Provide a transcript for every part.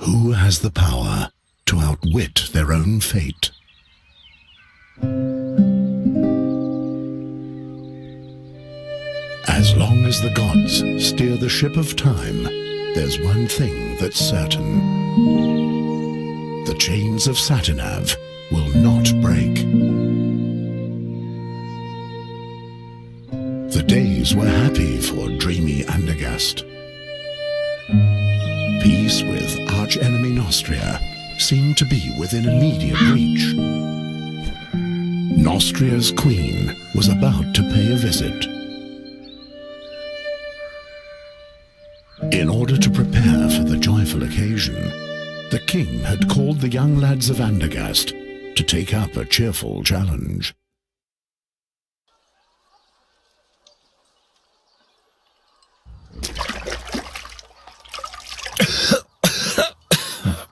Who has the power to outwit their own fate? As long as the gods steer the ship of time, there's one thing that's certain. The chains of Satinav will not break. The days were happy for dreamy Andergast. Peace with arch-enemy Nostria seemed to be within immediate reach. Nostria's queen was about to pay a visit. In order to prepare for the joyful occasion, the king had called the young lads of Andergast to take up a cheerful challenge.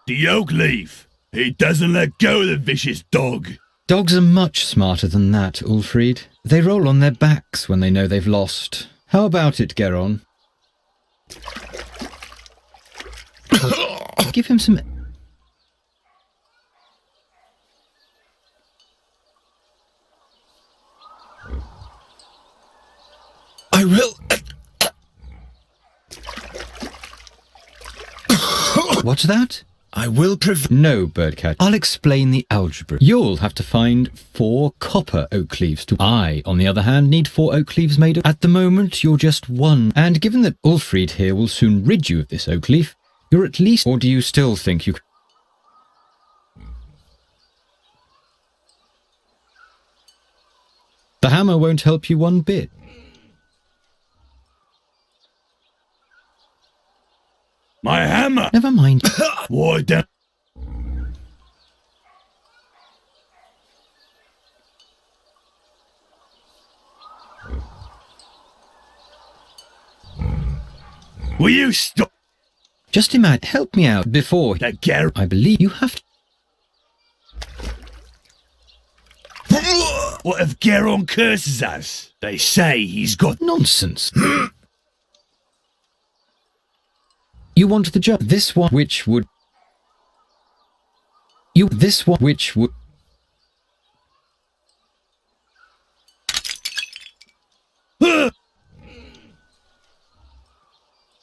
The oak leaf. He doesn't let go of the vicious dog. Dogs are much smarter than that, Ulfried. They roll on their backs when they know they've lost. How about it, Geron? Give him some... I will... What's that? I will No, Birdcat. I'll explain the algebra. You'll have to find 4 copper oak leaves. I, on the other hand, need 4 oak leaves made of... At the moment, you're just 1. And given that Ulfried here will soon rid you of this oak leaf, you're at least... Or do you still think you... The hammer won't help you one bit. My hammer! Never mind. Why don't... Will you stop? Just imagine, help me out before... That Geron... I believe you have to... What if Geron curses us? They say he's got... Nonsense. You want the job. This one which would... You... This one which would...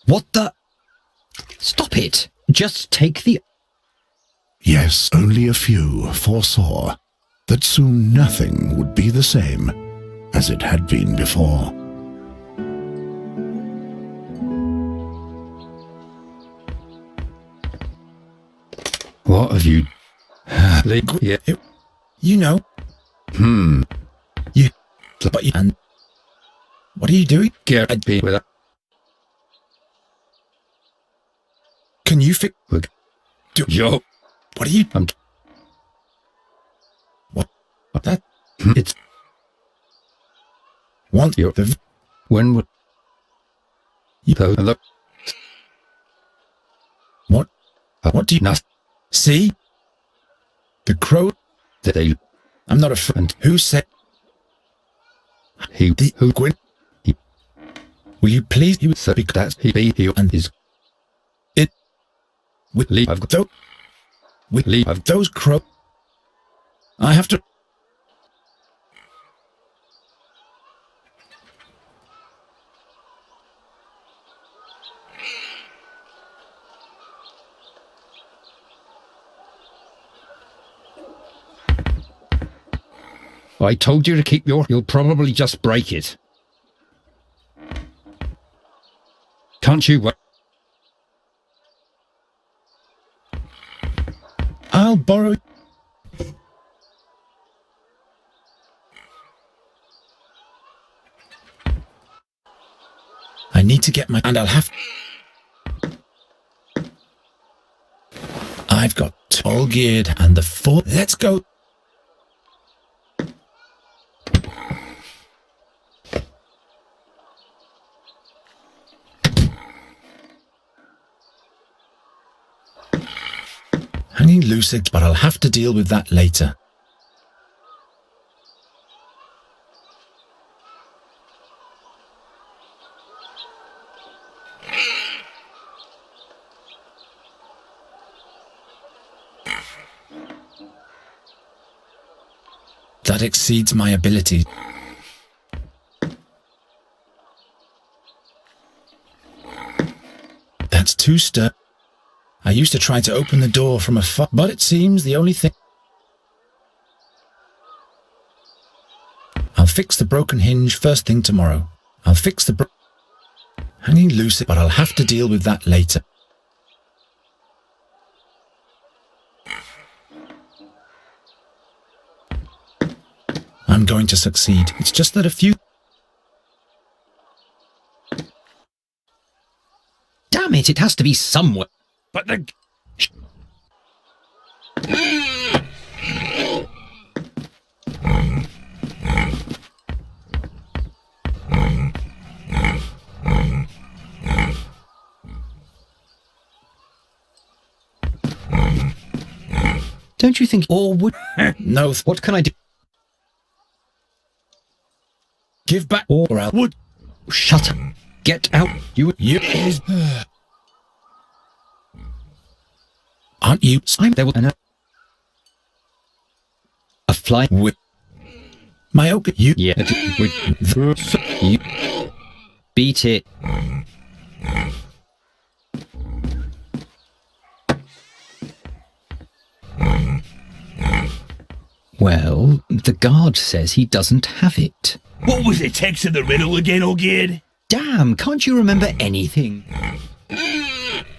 What the... Stop it. Just take the... Yes, only a few foresaw that soon nothing would be the same as it had been before. What have you... Yeah. You know. You... But you... And... What are you doing? I'd be with her. Can you fix... Yo. What are you... What? That... It's... Want you... The... When would... You... Look... What? What do you... Not... See? The crow... That they... I'm not a friend. Who said... He... The... Who... Gwyn... He... Will you please... He was... Because that's... He... He... And his... It... We... Leave... I've got... Those... We... Leave... I've... Those crow... I have to... I told you to keep your... You'll probably just break it. Can't you... I'll borrow... I need to get my... And I'll have... I've got all geared and the 4... Let's go... Hanging loose, but I'll have to deal with that later. That exceeds my ability. That's too sturdy. I used to try to open the door from afar, but it seems the only thing... I'll fix the broken hinge first thing tomorrow. I'll fix the hanging loose, but I'll have to deal with that later. I'm going to succeed. It's just that a few... Damn it, it has to be somewhere. But the... Don't you think, or would... No, What can I do? give back or I'll... Would... Shut up. Get out. You... Aren't you... I'm there. A fly... With my oak... You... Yeah. You... Beat it. Well, the guard says he doesn't have it. What was the text of the riddle again, O'Geard? Damn, can't you remember anything?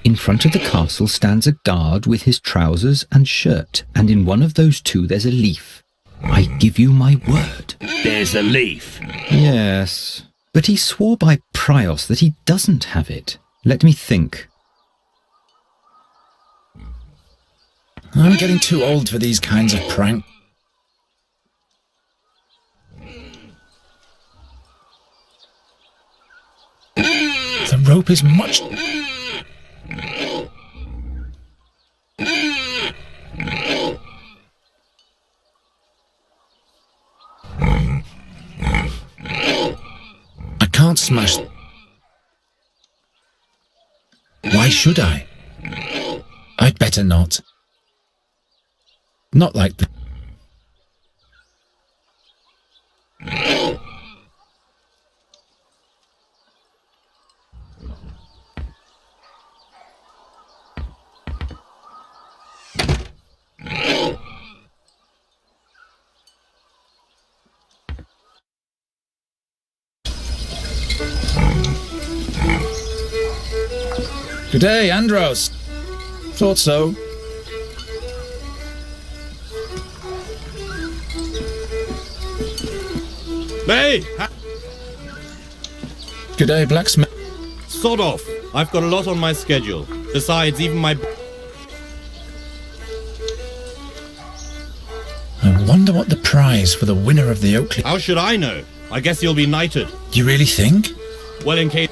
In front of the castle stands a guard with his trousers and shirt, and in one of those two there's a leaf. I give you my word. There's a leaf. Yes, but he swore by Prios that he doesn't have it. Let me think. I'm getting too old for these kinds of pranks. The rope is much... I can't smash... Why should I? I'd better not. Not like that. Good day, Andros. Thought so. Hey! Good day, blacksmith. Sod off. I've got a lot on my schedule. Besides, even my... I wonder what the prize for the winner of the Oakley... How should I know? I guess you'll be knighted. You really think? Well, in case...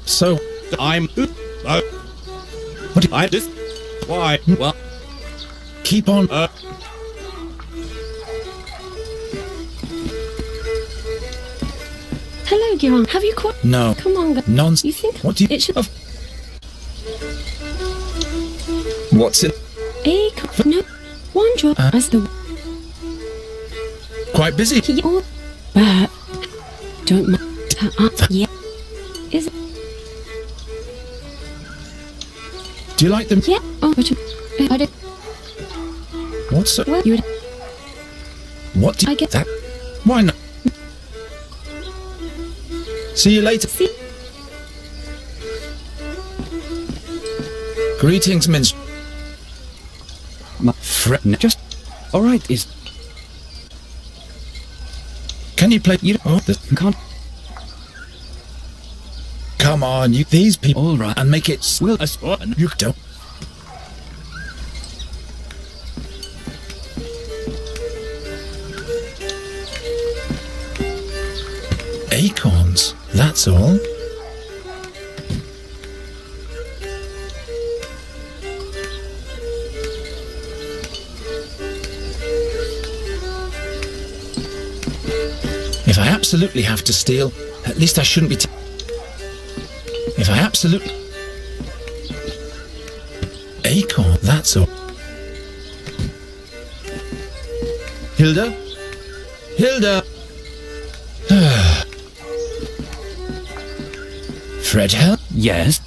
So, I'm... What- I... This... Why? Well... keep on... Hello, Giron. Have you caught? No. Come on, Nonsense. You think What do you... it should? What's it? No. One job as the Quite busy. or don't mind. Yeah. Is it? Do you like them? Yeah. Oh, but I don't. What's so... Well, you. What do you... I get that? Why not? See you later. See. Greetings, minstrel. My friend. Just... Alright, is... Can you play... You Oh, can't... come on, you... These people... All right. And make it... Well, You don't... Acorns, that's all. If I absolutely have to steal, at least I shouldn't be... If I absolutely... Acorn, that's all. Hilda? Hilda! Fred Hell? Yes.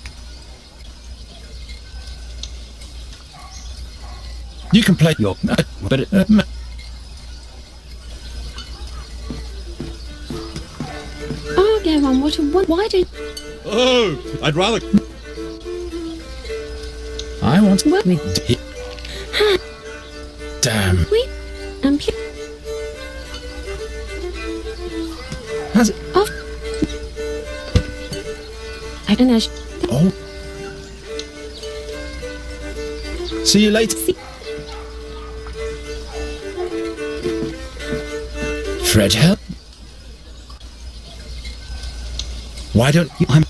You can play Your. But it, Oh, Garon, what a why did Oh, I'd rather. I want Well- me. Damn. we and pl- Has it? off? I don't know. Oh. See you later. Fred Hell? Why don't you? I'm.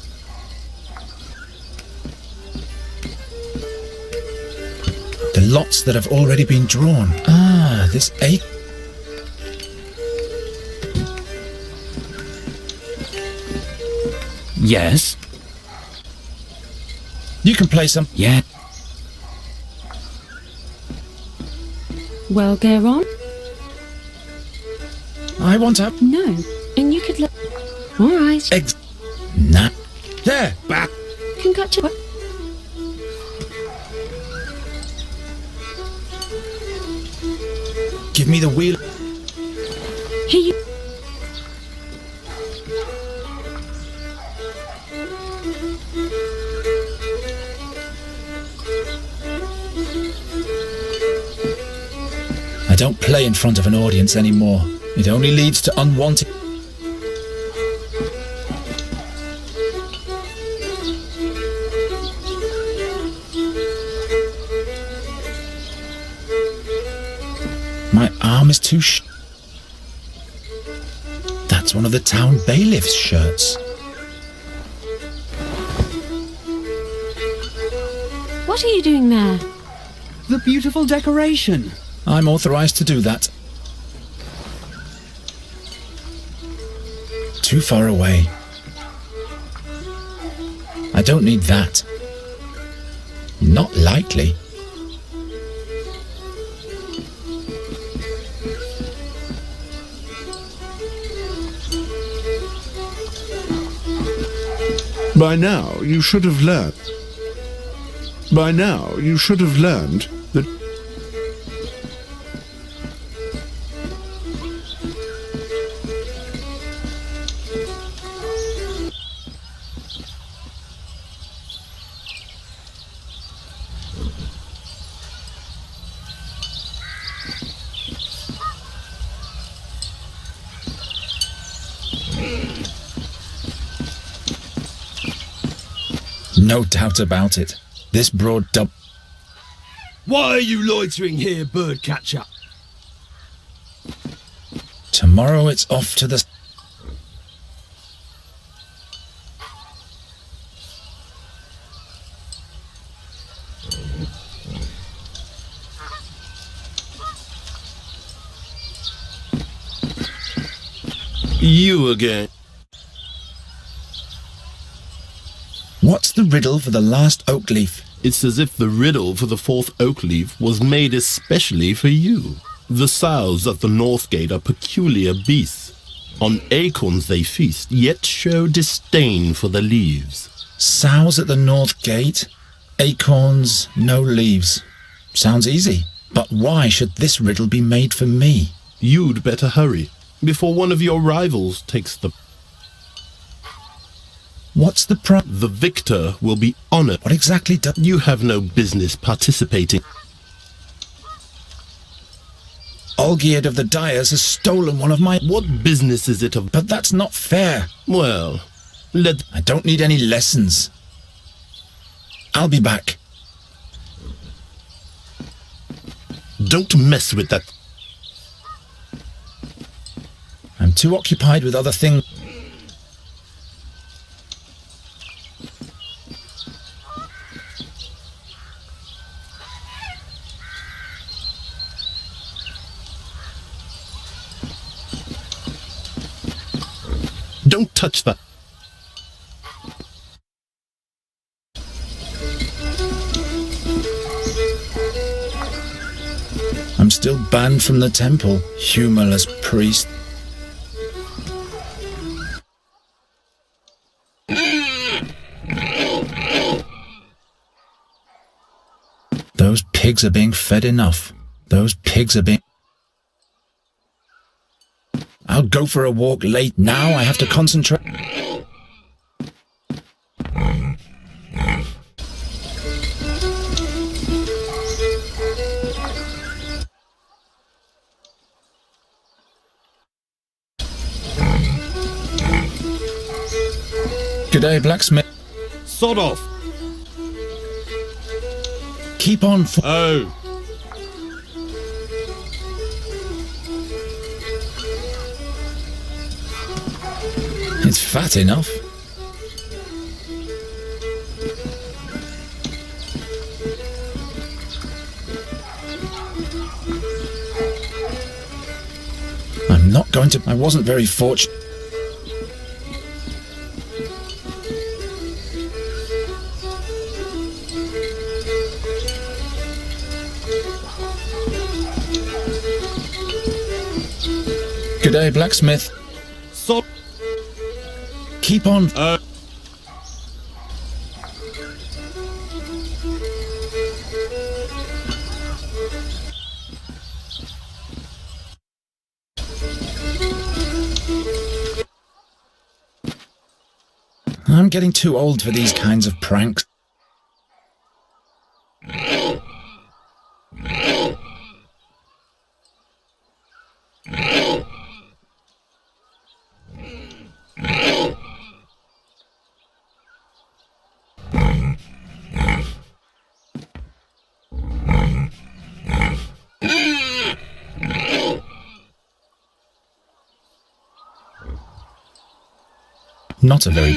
The lots that have already been drawn. Ah, this ache. Yes. You can play some. Yeah. Well, Garon, I want up. no, and you could let. All right, Eggs. Nah. There. Back. congratulations. Give me the wheel. Here you. I don't play in front of an audience anymore. It only leads to unwanted. My arm is too That's one of the town bailiff's shirts. What are you doing there? The beautiful decoration. I'm authorized to do that. Too far away. I don't need that. Not likely. By now, you should have learned. By now, you should have learned that No doubt about it. This broad dub. Why are you loitering here, birdcatcher? Tomorrow it's off to the. You again. What's the riddle for the last oak leaf? It's as if the riddle for the fourth oak leaf was made especially for you. The sows at the north gate are peculiar beasts. On acorns they feast, yet show disdain for the leaves. Sows at the north gate, acorns, no leaves. Sounds easy. But why should this riddle be made for me? You'd better hurry, before one of your rivals takes the... What's the The victor will be honored. What exactly does... You have no business participating. Olgierd of the Dyers has stolen one of my... What business is it of... But that's not fair. Well, I don't need any lessons. I'll be back. Don't mess with that. I'm too occupied with other things. Don't touch that. I'm still Still banned from the temple. Humorless priest. Those pigs are being fed enough. Those pigs are being... I'll go for a walk late. Now I have to concentrate. G'day, blacksmith. Sod off! Keep on. Oh! It's fat enough. I'm not going to... I wasn't very fortunate. G'day, blacksmith. Sod... Keep on. I'm getting too old for these kinds of pranks. Not a very...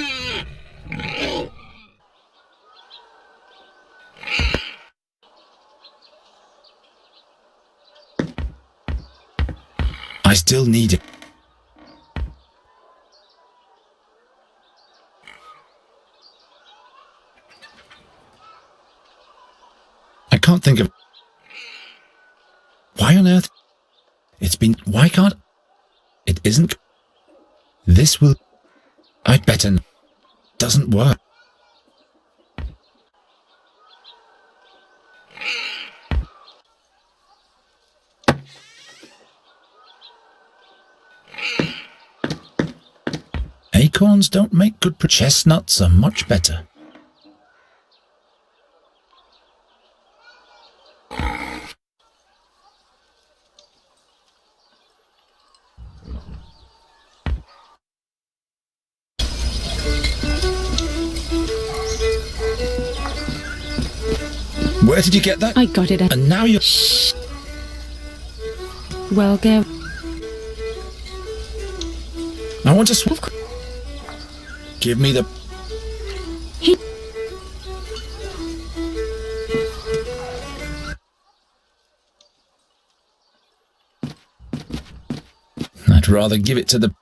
I still need it. I can't think of... Why on earth? It's been... Why can't... It isn't... This will... I better... Doesn't work. Acorns don't make good... Chestnuts are much better. Where did you get that? I got it. And now you're... Shh. Well, go. I want to swap. Give me the... He... I'd rather give it to the...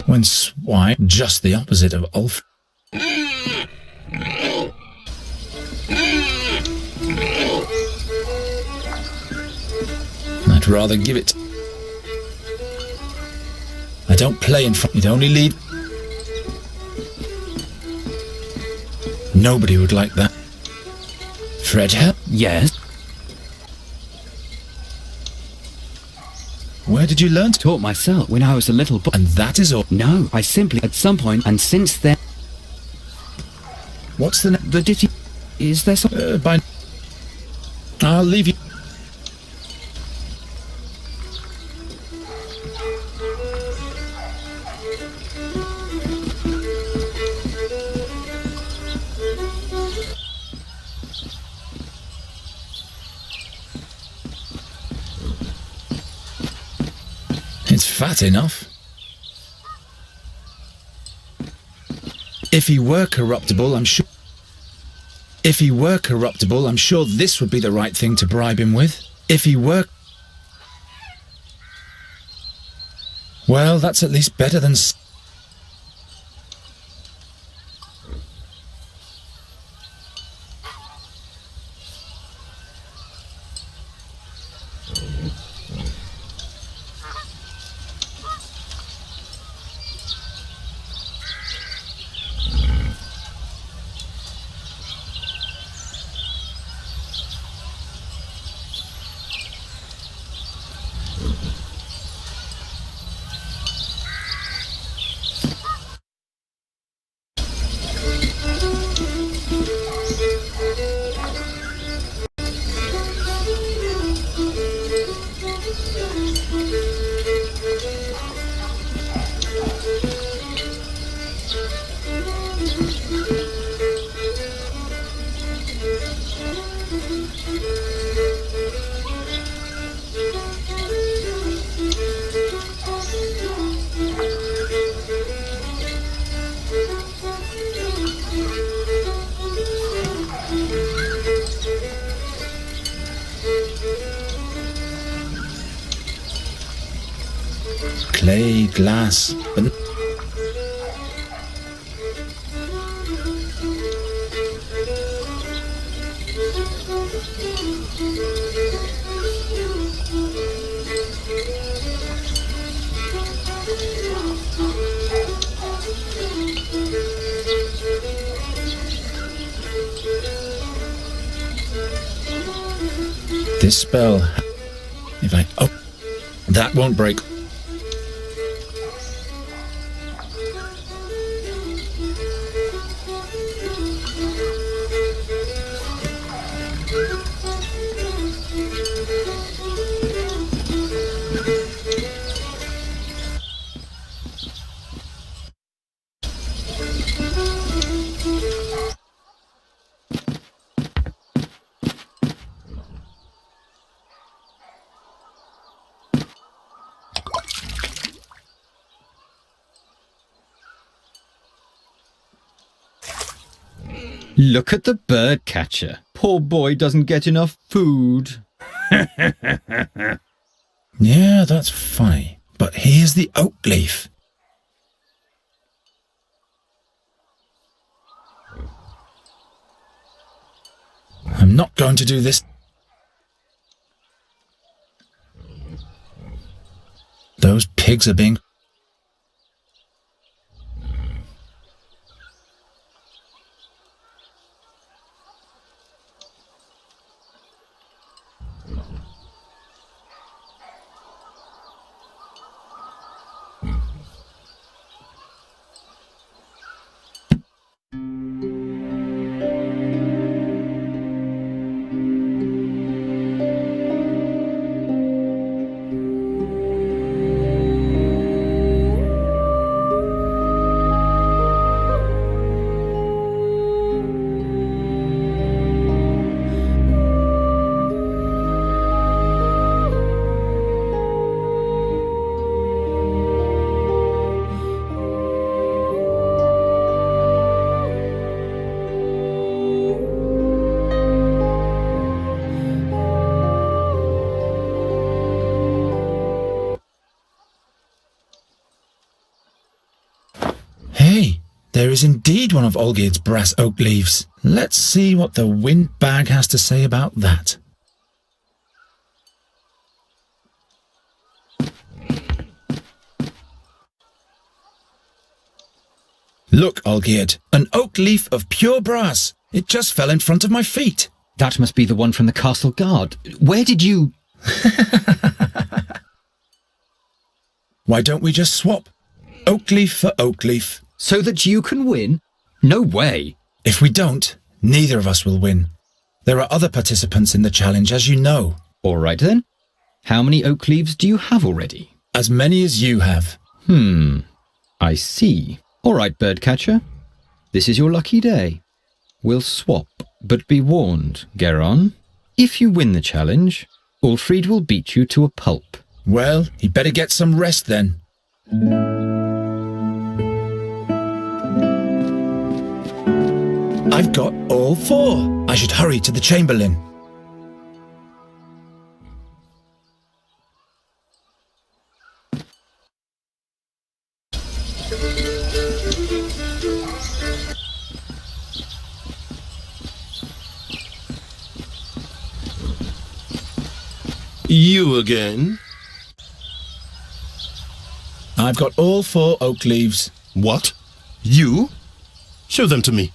When swine, just the opposite of Ulf. I'd rather give it... I don't play in front... It only lead... Nobody would like that. Fred help? Yes. Where did you learn to... Taught myself when I was a little boy. And that is all. No, I simply at some point, and since then... What's the... The ditty... Is there some... By... I'll leave you... It's fat enough. If he were corruptible, I'm sure... If he were corruptible, I'm sure this would be the right thing to bribe him with. If he were... Well, that's at least better than... clay, glass, but this spell, if I... Oh, that won't break. Look at the bird catcher. Poor boy doesn't get enough food. Yeah, that's funny. But here's the oak leaf. I'm not going to do this. Those pigs are being... Hey, there is indeed one of Olgierd's brass oak leaves. Let's see what the wind bag has to say about that. Look, Olgierd, an oak leaf of pure brass. It just fell in front of my feet. That must be the one from the castle guard. Where did you... Why don't we just swap? Oak leaf for oak leaf. So that you can win? No way. If we don't, neither of us will win. There are other participants in the challenge, as you know. All right then. How many oak leaves do you have already? As many as you have. I see. All right, birdcatcher. This is your lucky day. We'll swap, but be warned, Geron. If you win the challenge, Ulfried will beat you to a pulp. Well, he'd better get some rest then. I've got all four. I should hurry to the Chamberlain. You again? I've got all four oak leaves. What? You? Show them to me.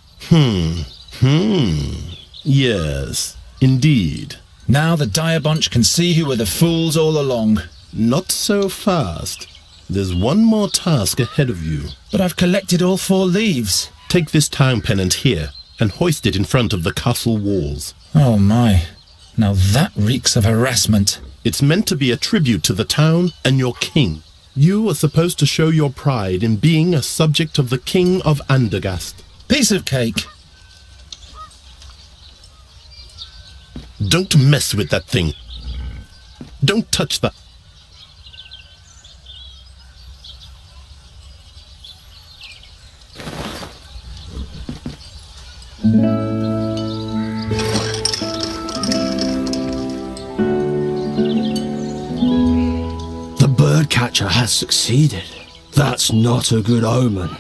Yes, indeed. Now the dire bunch can see who were the fools all along. Not so fast. There's one more task ahead of you. But I've collected all four leaves. Take this town pennant here and hoist it in front of the castle walls. Oh my. Now that reeks of harassment. It's meant to be a tribute to the town and your king. You are supposed to show your pride in being a subject of the king of Andergast. Piece of cake. Don't mess with that thing. Don't touch that. archer has succeeded. That's not a good omen.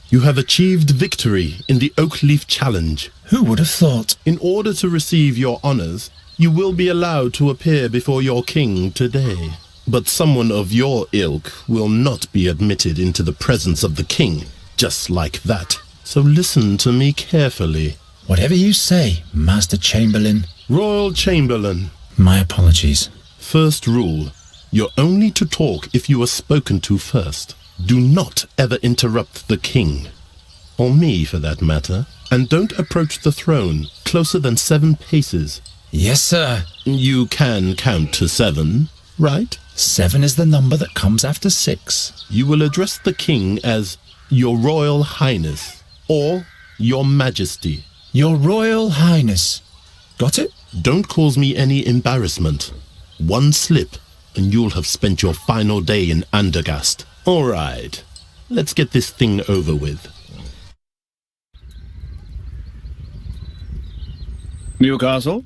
You have achieved victory in the Oakleaf Challenge. Who would have thought? In order to receive your honors, you will be allowed to appear before your king today. But someone of your ilk will not be admitted into the presence of the king, just like that. So listen to me carefully. Whatever you say, Master Chamberlain. Royal Chamberlain. My apologies. First rule, you're only to talk if you are spoken to first. Do not ever interrupt the king, or me for that matter, and don't approach the throne closer than 7 paces. Yes, sir. You can count to 7, right? 7 is the number that comes after 6. You will address the king as Your Royal Highness or Your Majesty. Your Royal Highness. Got it? Don't cause me any embarrassment. One slip and you'll have spent your final day in Andergast. All right, let's get this thing over with. Newcastle,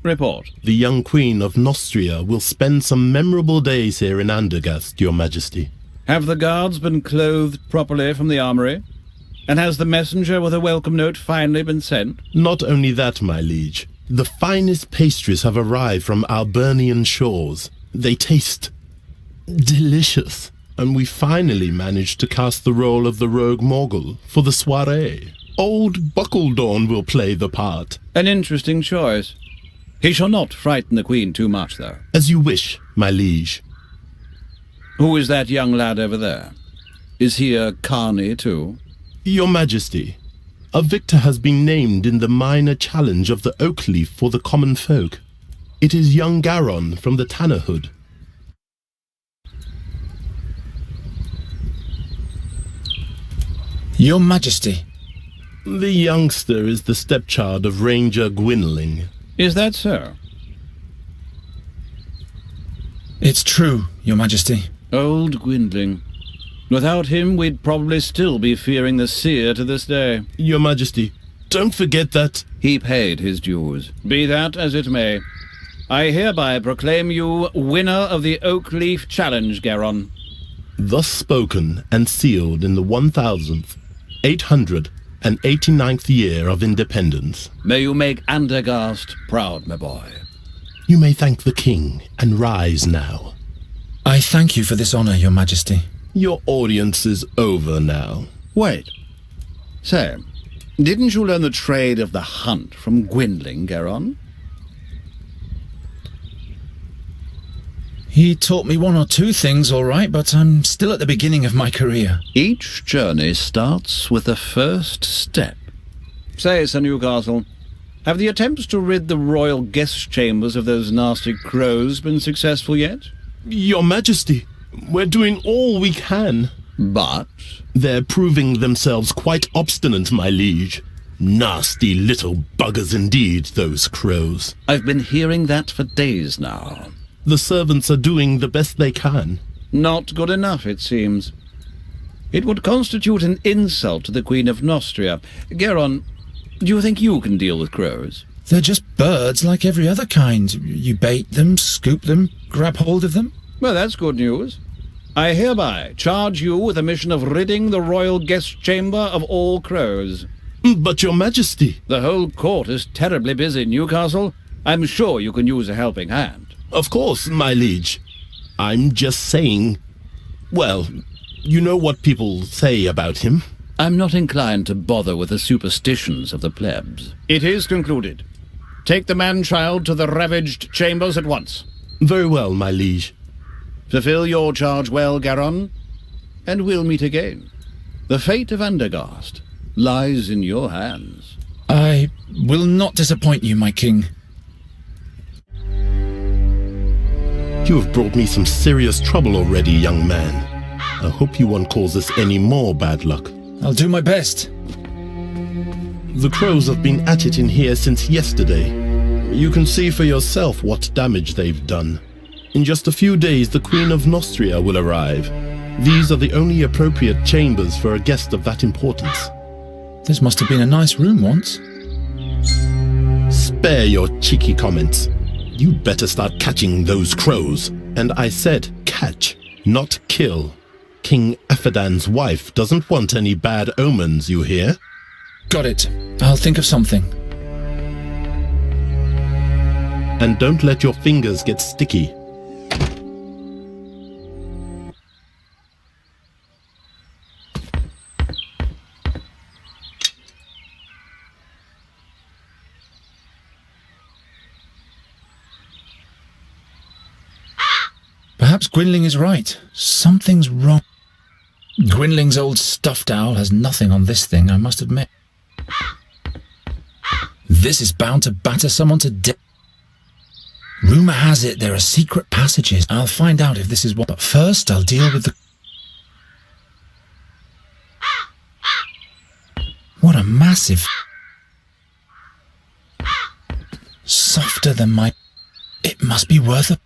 report. The young Queen of Nostria will spend some memorable days here in Andergast, Your Majesty. Have the guards been clothed properly from the armory? And has the messenger with a welcome note finally been sent? Not only that, my liege. The finest pastries have arrived from Albernian shores. They taste delicious. And we finally managed to cast the role of the rogue Morgul for the soirée. Old Buckledorn will play the part. An interesting choice. He shall not frighten the Queen too much, though. As you wish, my liege. Who is that young lad over there? Is he a carney, too? Your Majesty, a victor has been named in the minor challenge of the Oakleaf for the common folk. It is young Garon from the Tannerhood. Your Majesty. The youngster is the stepchild of Ranger Gwynling. Is that so? It's true, Your Majesty. Old Gwynling. Without him, we'd probably still be fearing the seer to this day. Your Majesty, don't forget that... He paid his dues. Be that as it may, I hereby proclaim you winner of the Oakleaf Challenge, Garon. Thus spoken and sealed in the 1889th year of independence. May you make Andergast proud, my boy. You may thank the king and rise now. I thank you for this honor, Your Majesty. Your audience is over now. Wait. Say, didn't you learn the trade of the hunt from Gwynling, Garon? He taught me 1 or 2 things, all right, but I'm still at the beginning of my career. Each journey starts with the first step. Say, Sir Newcastle, have the attempts to rid the royal guest chambers of those nasty crows been successful yet? Your Majesty, we're doing all we can. But? They're proving themselves quite obstinate, my liege. Nasty little buggers indeed, those crows. I've been hearing that for days now. The servants are doing the best they can. Not good enough, it seems. It would constitute an insult to the Queen of Nostria. Garon, do you think you can deal with crows? They're just birds like every other kind. You bait them, scoop them, grab hold of them. Well, that's good news. I hereby charge you with the mission of ridding the royal guest chamber of all crows. But Your Majesty... The whole court is terribly busy, Newcastle. I'm sure you can use a helping hand. Of course, my liege. I'm just saying... Well, you know what people say about him. I'm not inclined to bother with the superstitions of the plebs. It is concluded. Take the man-child to the ravaged chambers at once. Very well, my liege. Fulfill your charge well, Garon, and we'll meet again. The fate of Andergast lies in your hands. I will not disappoint you, my king. You have brought me some serious trouble already, young man. I hope you won't cause us any more bad luck. I'll do my best. The crows have been at it in here since yesterday. You can see for yourself what damage they've done. In just a few days, the Queen of Nostria will arrive. These are the only appropriate chambers for a guest of that importance. This must have been a nice room once. Spare your cheeky comments. You'd better start catching those crows. And I said catch, not kill. King Aphedan's wife doesn't want any bad omens, you hear? Got it. I'll think of something. And don't let your fingers get sticky. Perhaps Gwynling is right. Something's wrong. Gwynling's old stuffed owl has nothing on this thing, I must admit. This is bound to batter someone to death. Rumour has it there are secret passages. I'll find out if this is what. But first, I'll deal with the... What a massive... Softer than my... It must be worth a...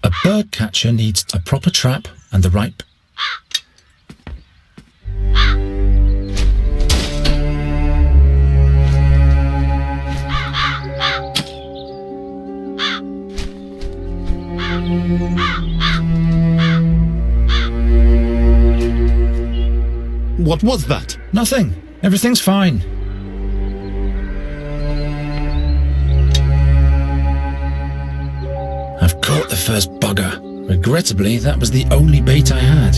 A bird catcher needs a proper trap and the right... What was that? Nothing. Everything's fine. I've caught the first bugger. Regrettably, that was the only bait I had.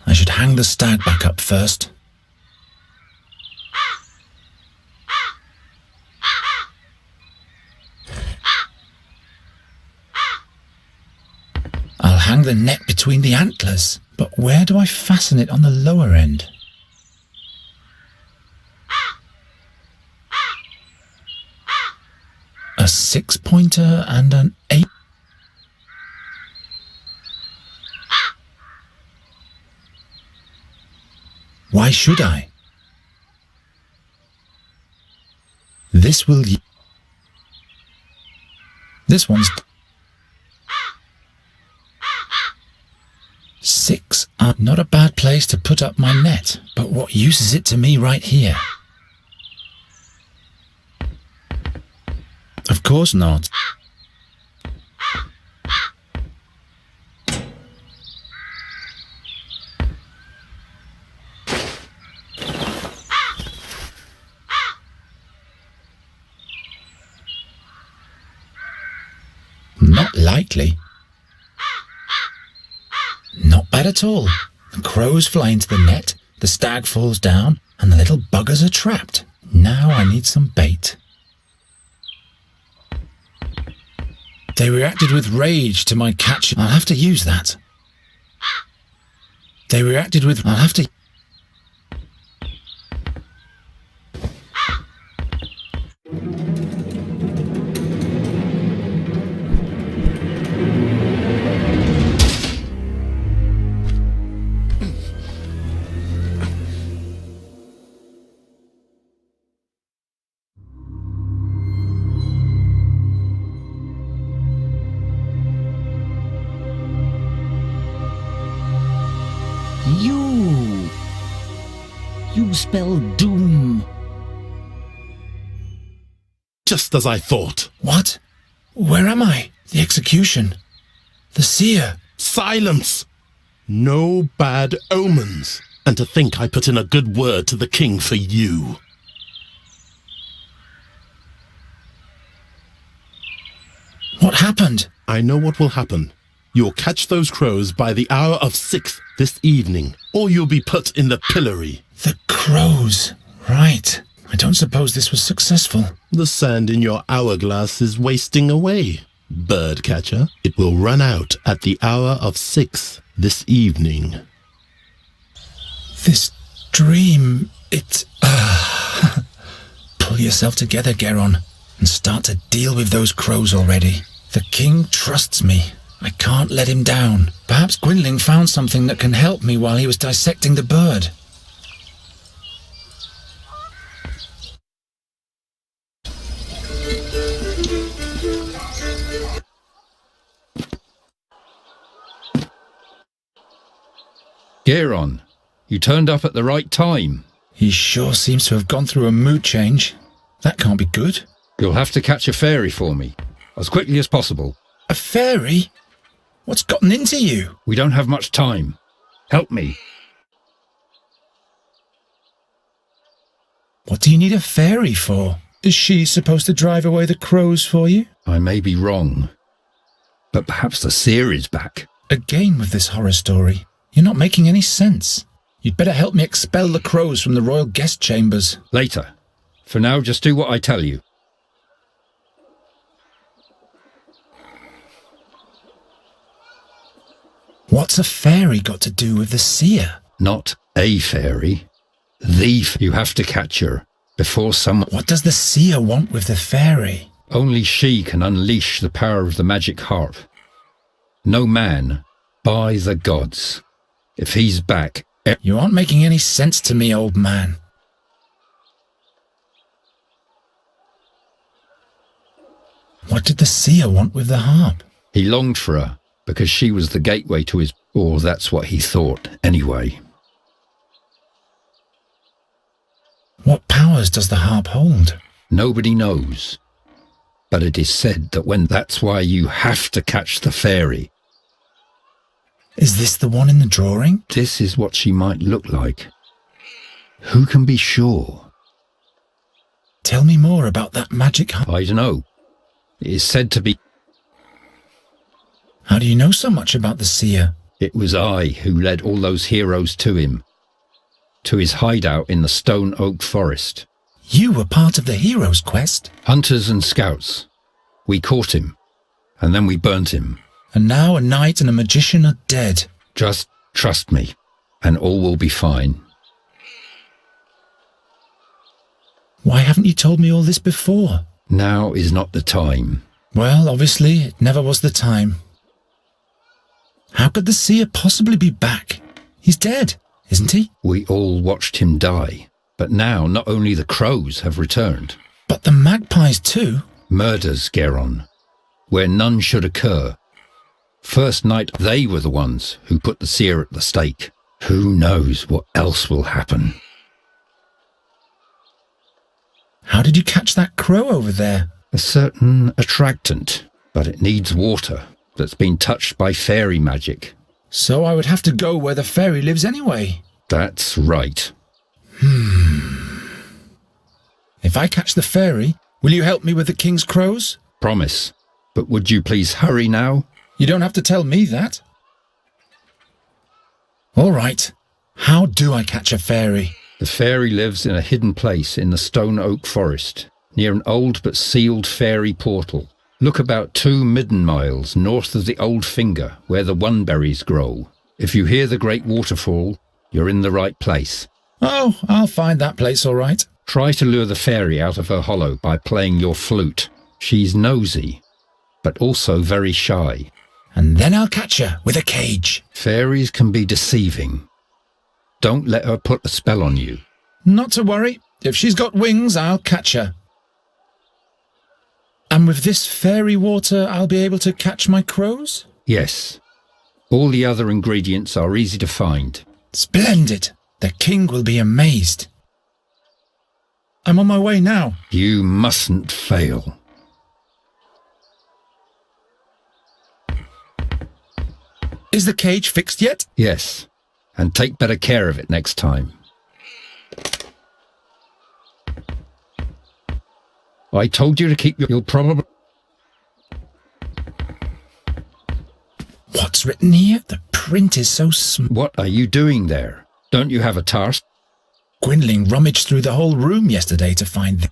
I should hang the stag back up first. I'll hang the net between the antlers, but where do I fasten it on the lower end? A 6-pointer and an 8. Why should I? This will... This one's... 6 are not a bad place to put up my net, but what use is it to me right here? Of course not. Not likely. Not bad at all. The crows fly into the net, the stag falls down, and the little buggers are trapped. Now I need some bait. They reacted with rage to my catch. I'll have to use that. They reacted with... I'll have to... You spell doom. Just as I thought. What? Where am I? The execution. The seer. Silence! No bad omens. And to think I put in a good word to the king for you. What happened? I know what will happen. You'll catch those crows by the hour of 6 this evening, or you'll be put in the pillory. The crows. Right. I don't suppose this was successful. The sand in your hourglass is wasting away, bird catcher. It will run out at the hour of 6 this evening. This dream, it... Pull yourself together, Geron, and start to deal with those crows already. The king trusts me. I can't let him down. Perhaps Gwynling found something that can help me while he was dissecting the bird. Geron, you turned up at the right time. He sure seems to have gone through a mood change. That can't be good. You'll have to catch a fairy for me, as quickly as possible. A fairy? What's gotten into you? We don't have much time. Help me. What do you need a fairy for? Is she supposed to drive away the crows for you? I may be wrong, but perhaps the seer is back. Again with this horror story. You're not making any sense. You'd better help me expel the crows from the royal guest chambers. Later. For now, just do what I tell you. What's a fairy got to do with the seer? Not a fairy. You have to catch her before someone... What does the seer want with the fairy? Only she can unleash the power of the magic harp. No man, by the gods. If he's back... You aren't making any sense to me, old man. What did the seer want with the harp? He longed for her, because she was the gateway to his... Or that's what he thought, anyway. What powers does the harp hold? Nobody knows. But it is said that that's why you have to catch the fairy. Is this the one in the drawing? This is what she might look like. Who can be sure? Tell me more about that magic harp. I don't know. It is said to be... How do you know so much about the seer? It was I who led all those heroes to him. To his hideout in the Stone Oak Forest. You were part of the hero's quest? Hunters and scouts. We caught him, and then we burnt him. And now a knight and a magician are dead. Just trust me, and all will be fine. Why haven't you told me all this before? Now is not the time. Well, obviously, it never was the time. How could the seer possibly be back? He's dead, isn't he? We all watched him die, but now not only the crows have returned. But the magpies too? Murders, Geron, where none should occur. First night, they were the ones who put the seer at the stake. Who knows what else will happen? How did you catch that crow over there? A certain attractant, but it needs water that's been touched by fairy magic. So I would have to go where the fairy lives anyway. That's right. If I catch the fairy, will you help me with the king's crows? Promise. But would you please hurry now? You don't have to tell me that. All right. How do I catch a fairy? The fairy lives in a hidden place in the Stone Oak Forest, near an old but sealed fairy portal. Look about 2 midden miles north of the Old Finger, where the oneberries grow. If you hear the great waterfall, you're in the right place. Oh, I'll find that place all right. Try to lure the fairy out of her hollow by playing your flute. She's nosy, but also very shy. And then I'll catch her with a cage. Fairies can be deceiving. Don't let her put a spell on you. Not to worry. If she's got wings, I'll catch her. And with this fairy water, I'll be able to catch my crows? Yes. All the other ingredients are easy to find. Splendid. The king will be amazed. I'm on my way now. You mustn't fail. Is the cage fixed yet? Yes. And take better care of it next time. I told you to keep you'll probably... What's written here? The print is so small. What are you doing there? Don't you have a task? Gwynling rummaged through the whole room yesterday to find the...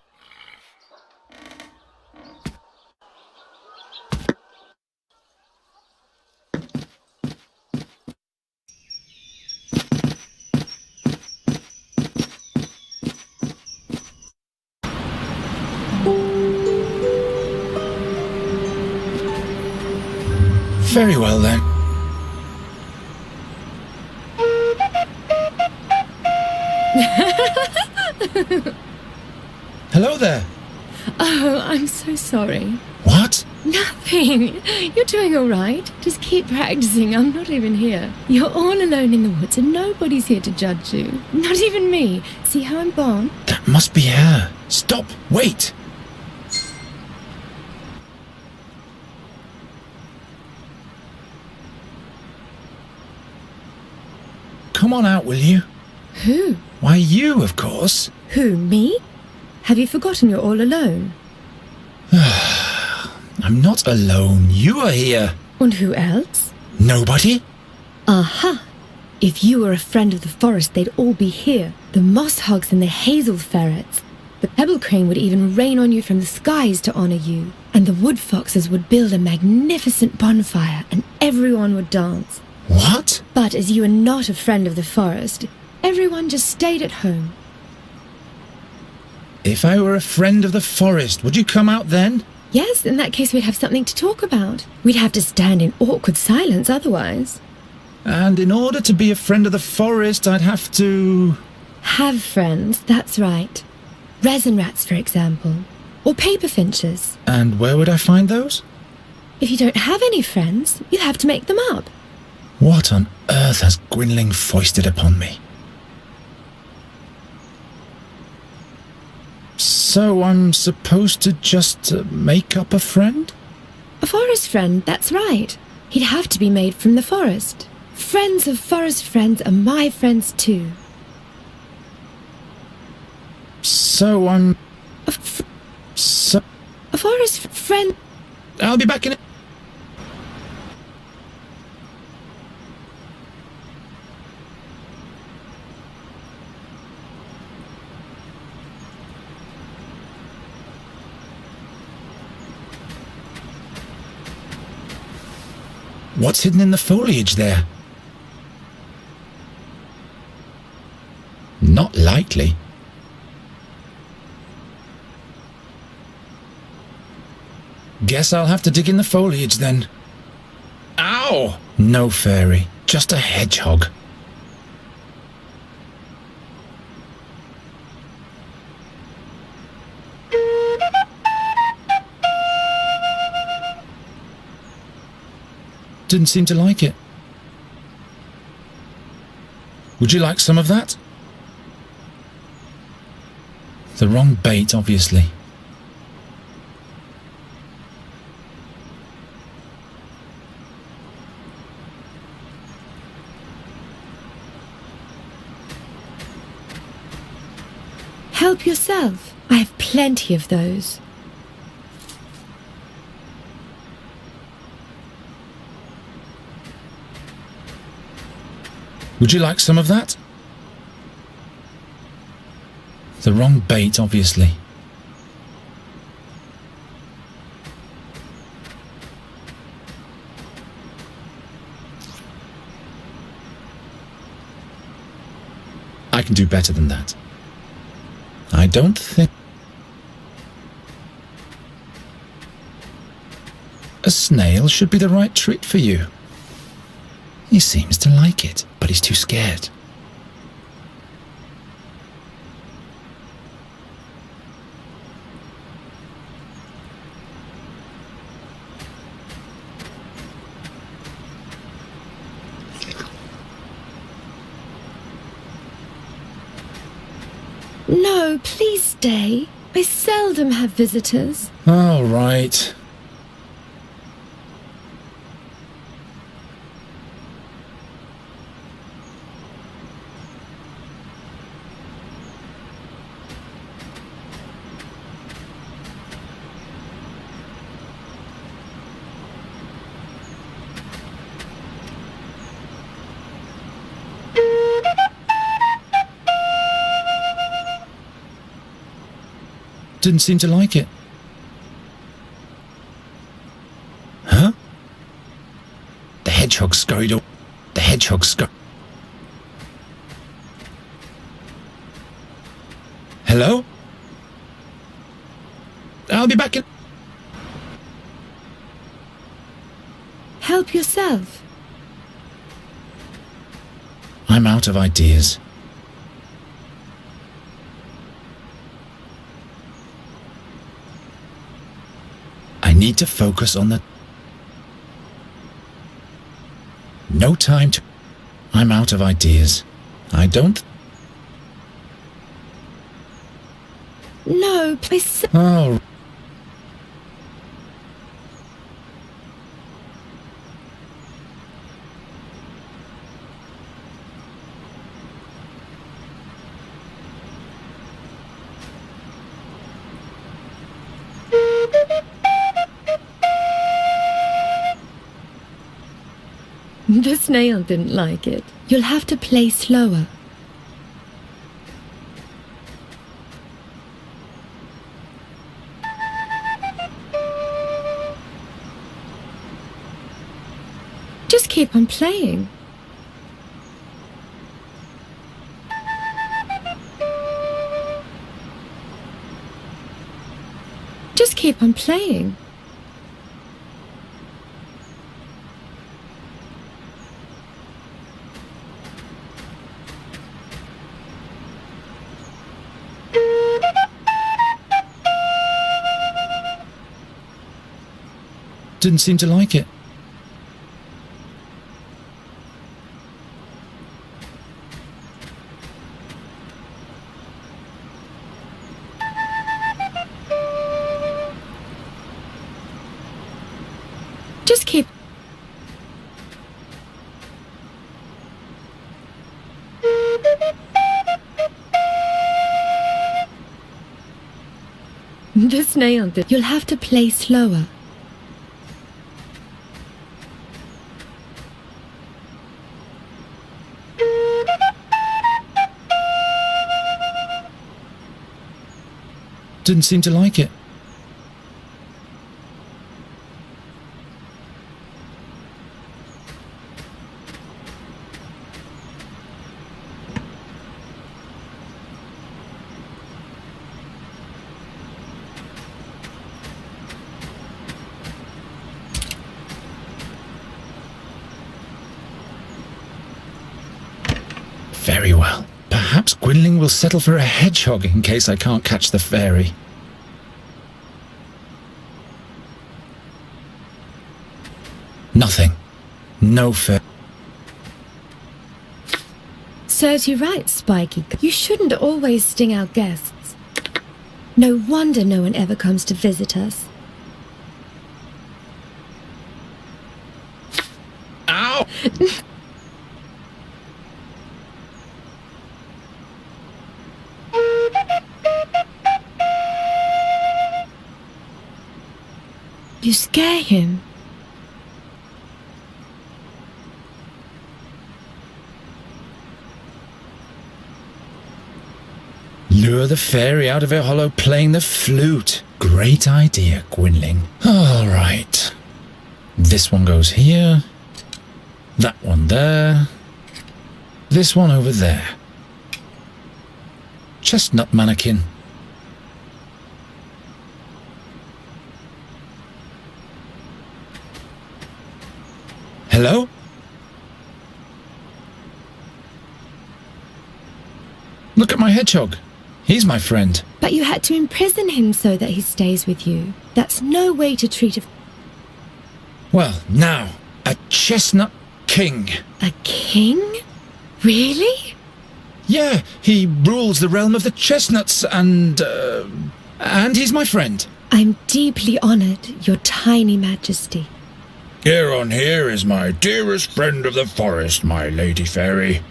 Very well then. Hello there. Oh, I'm so sorry. What? Nothing. You're doing all right. Just keep practicing. I'm not even here. You're all alone in the woods and nobody's here to judge you. Not even me. See how I'm gone? That must be her. Stop. Wait. Come on out, will you? Who? Why, you, of course. Who, me? Have you forgotten you're all alone? I'm not alone. You are here. And who else? Nobody? Aha! If you were a friend of the forest, they'd all be here. The moss hogs and the hazel ferrets. The pebble crane would even rain on you from the skies to honor you. And the wood foxes would build a magnificent bonfire and everyone would dance. What? But as you are not a friend of the forest, everyone just stayed at home. If I were a friend of the forest, would you come out then? Yes, in that case we'd have something to talk about. We'd have to stand in awkward silence otherwise. And in order to be a friend of the forest, I'd have to... Have friends, that's right. Resin rats, for example. Or paper finches. And where would I find those? If you don't have any friends, you'll have to make them up. What on earth has Gwynling foisted upon me? So I'm supposed to just make up a friend? A forest friend, that's right. He'd have to be made from the forest. Friends of forest friends are my friends too. So I'm... A forest friend... I'll be back in... What's hidden in the foliage there? Not likely. Guess I'll have to dig in the foliage then. Ow! No fairy, just a hedgehog. Didn't seem to like it. Would you like some of that? The wrong bait, obviously. Help yourself. I have plenty of those. Would you like some of that? The wrong bait, obviously. I can do better than that. I don't think... A snail should be the right treat for you. He seems to like it, but he's too scared. No, please stay. I seldom have visitors. All right. Didn't seem to like it. Huh? The hedgehog scurried away. The hedgehog scurried. Hello? I'll be back in... Help yourself. I'm out of ideas. I need to focus on the... No time to... I'm out of ideas. I don't... No, please. Oh... The snail didn't like it. You'll have to play slower. Just keep on playing. Just keep on playing. Didn't seem to like it. Just keep... The snail did... You'll have to play slower. Didn't seem to like it. Very well. Perhaps Gwynling will settle for a hedgehog in case I can't catch the fairy. Nothing. No fair. Serves you right, Spiky. You shouldn't always sting our guests. No wonder no one ever comes to visit us. Ow! You scare him. Lure the fairy out of her hollow playing the flute. Great idea, Gwynling. All right. This one goes here. That one there. This one over there. Chestnut mannequin. Hello? Look at my hedgehog. He's my friend. But you had to imprison him so that he stays with you. That's no way to treat a... Well, now, a chestnut king. A king? Really? Yeah, he rules the realm of the chestnuts and he's my friend. I'm deeply honored, your tiny majesty. Here on here is my dearest friend of the forest, my lady fairy.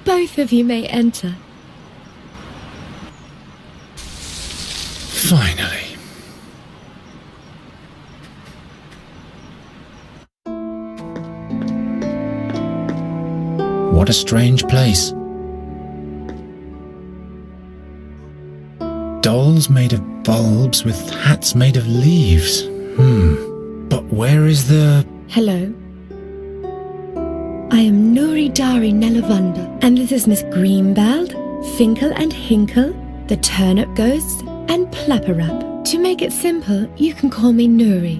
Both of you may enter. Finally. What a strange place. Dolls made of bulbs with hats made of leaves. But where is the... Hello. I am Nuri Dari Nelavunda, and this is Miss Greenbald, Finkel and Hinkle, the Turnip Ghosts, and Plapperap. To make it simple, you can call me Nuri.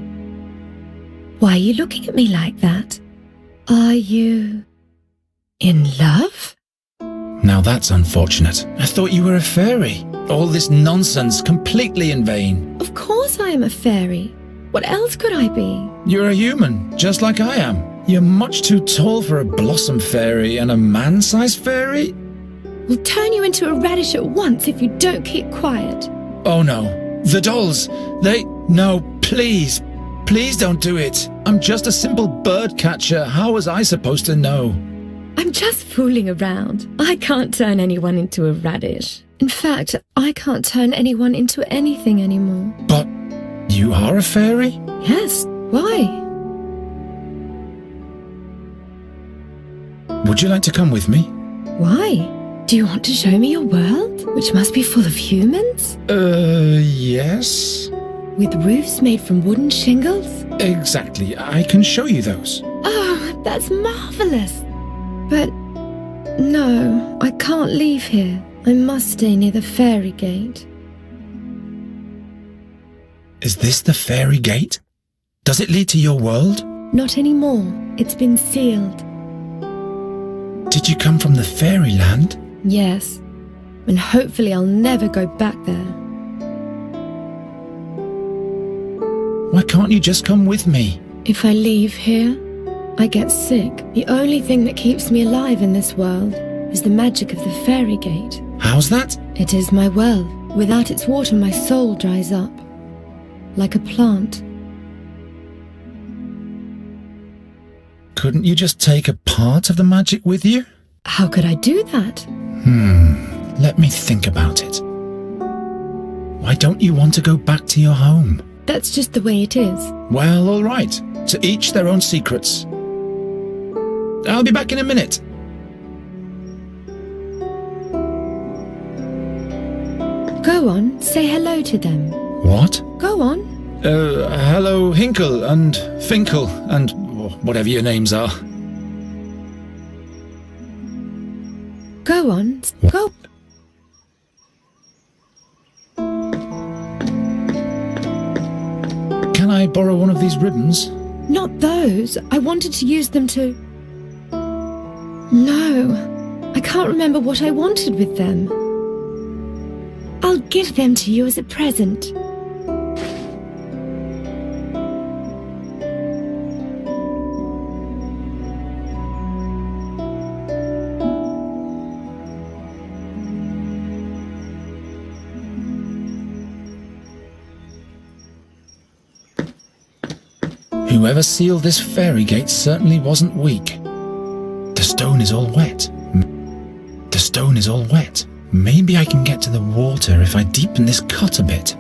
Why are you looking at me like that? Are you in love? Now that's unfortunate. I thought you were a fairy. All this nonsense completely in vain. Of course I am a fairy. What else could I be? You're a human, just like I am. You're much too tall for a blossom fairy and a man-sized fairy. We'll turn you into a radish at once if you don't keep quiet. Oh no. The dolls. No, please. Please don't do it. I'm just a simple bird catcher. How was I supposed to know? I'm just fooling around. I can't turn anyone into a radish. In fact, I can't turn anyone into anything anymore. But you are a fairy? Yes. Why? Would you like to come with me? Why? Do you want to show me your world, which must be full of humans? Yes. With roofs made from wooden shingles? Exactly. I can show you those. Oh, that's marvelous. But no, I can't leave here. I must stay near the fairy gate. Is this the fairy gate? Does it lead to your world? Not anymore. It's been sealed. Did you come from the fairyland? Yes. And hopefully I'll never go back there. Why can't you just come with me? If I leave here, I get sick. The only thing that keeps me alive in this world is the magic of the fairy gate. How's that? It is my well. Without its water, my soul dries up. Like a plant. Couldn't you just take a part of the magic with you? How could I do that? Let me think about it. Why don't you want to go back to your home? That's just the way it is. Well, all right. To each their own secrets. I'll be back in a minute. Go on, say hello to them. What? Go on. Hello, Hinkle and Finkel and whatever your names are. Go on, go. Can I borrow one of these ribbons? Not those. I wanted to use them to... No, I can't remember what I wanted with them. I'll give them to you as a present. Whoever sealed this fairy gate certainly wasn't weak. The stone is all wet. The stone is all wet. Maybe I can get to the water if I deepen this cut a bit.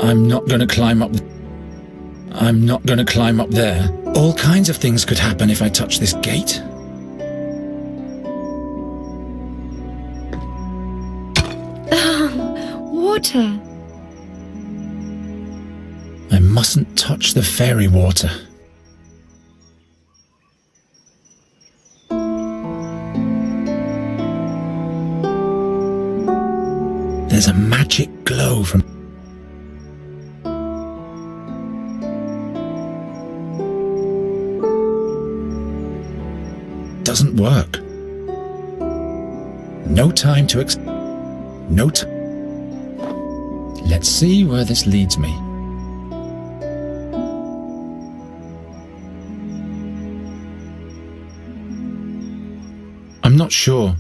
I'm not going to climb up. I'm not going to climb up there. All kinds of things could happen if I touch this gate. Water. I mustn't touch the fairy water. There's a magic glow from... Doesn't work. No time to Let's see where this leads me. I'm not sure.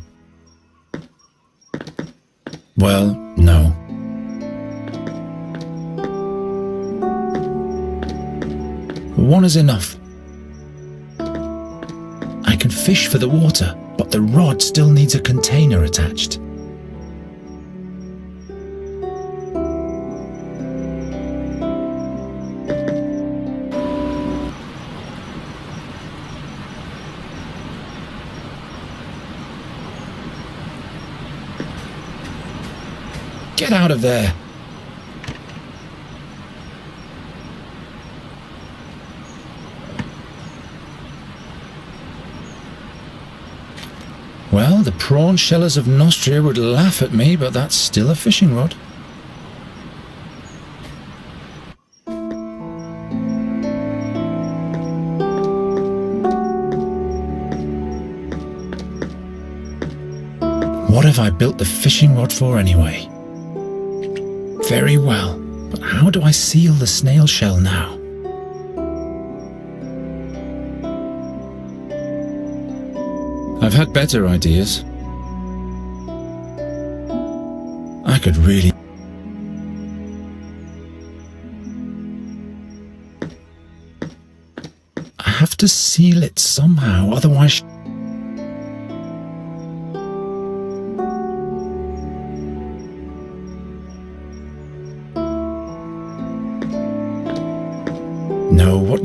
Well, no. One is enough. I can fish for the water, but the rod still needs a container attached. Get out of there! Well, the prawn shellers of Nostria would laugh at me, but that's still a fishing rod. What have I built the fishing rod for anyway? Very well, but how do I seal the snail shell now? I've had better ideas. I could really... I have to seal it somehow, otherwise... No, what...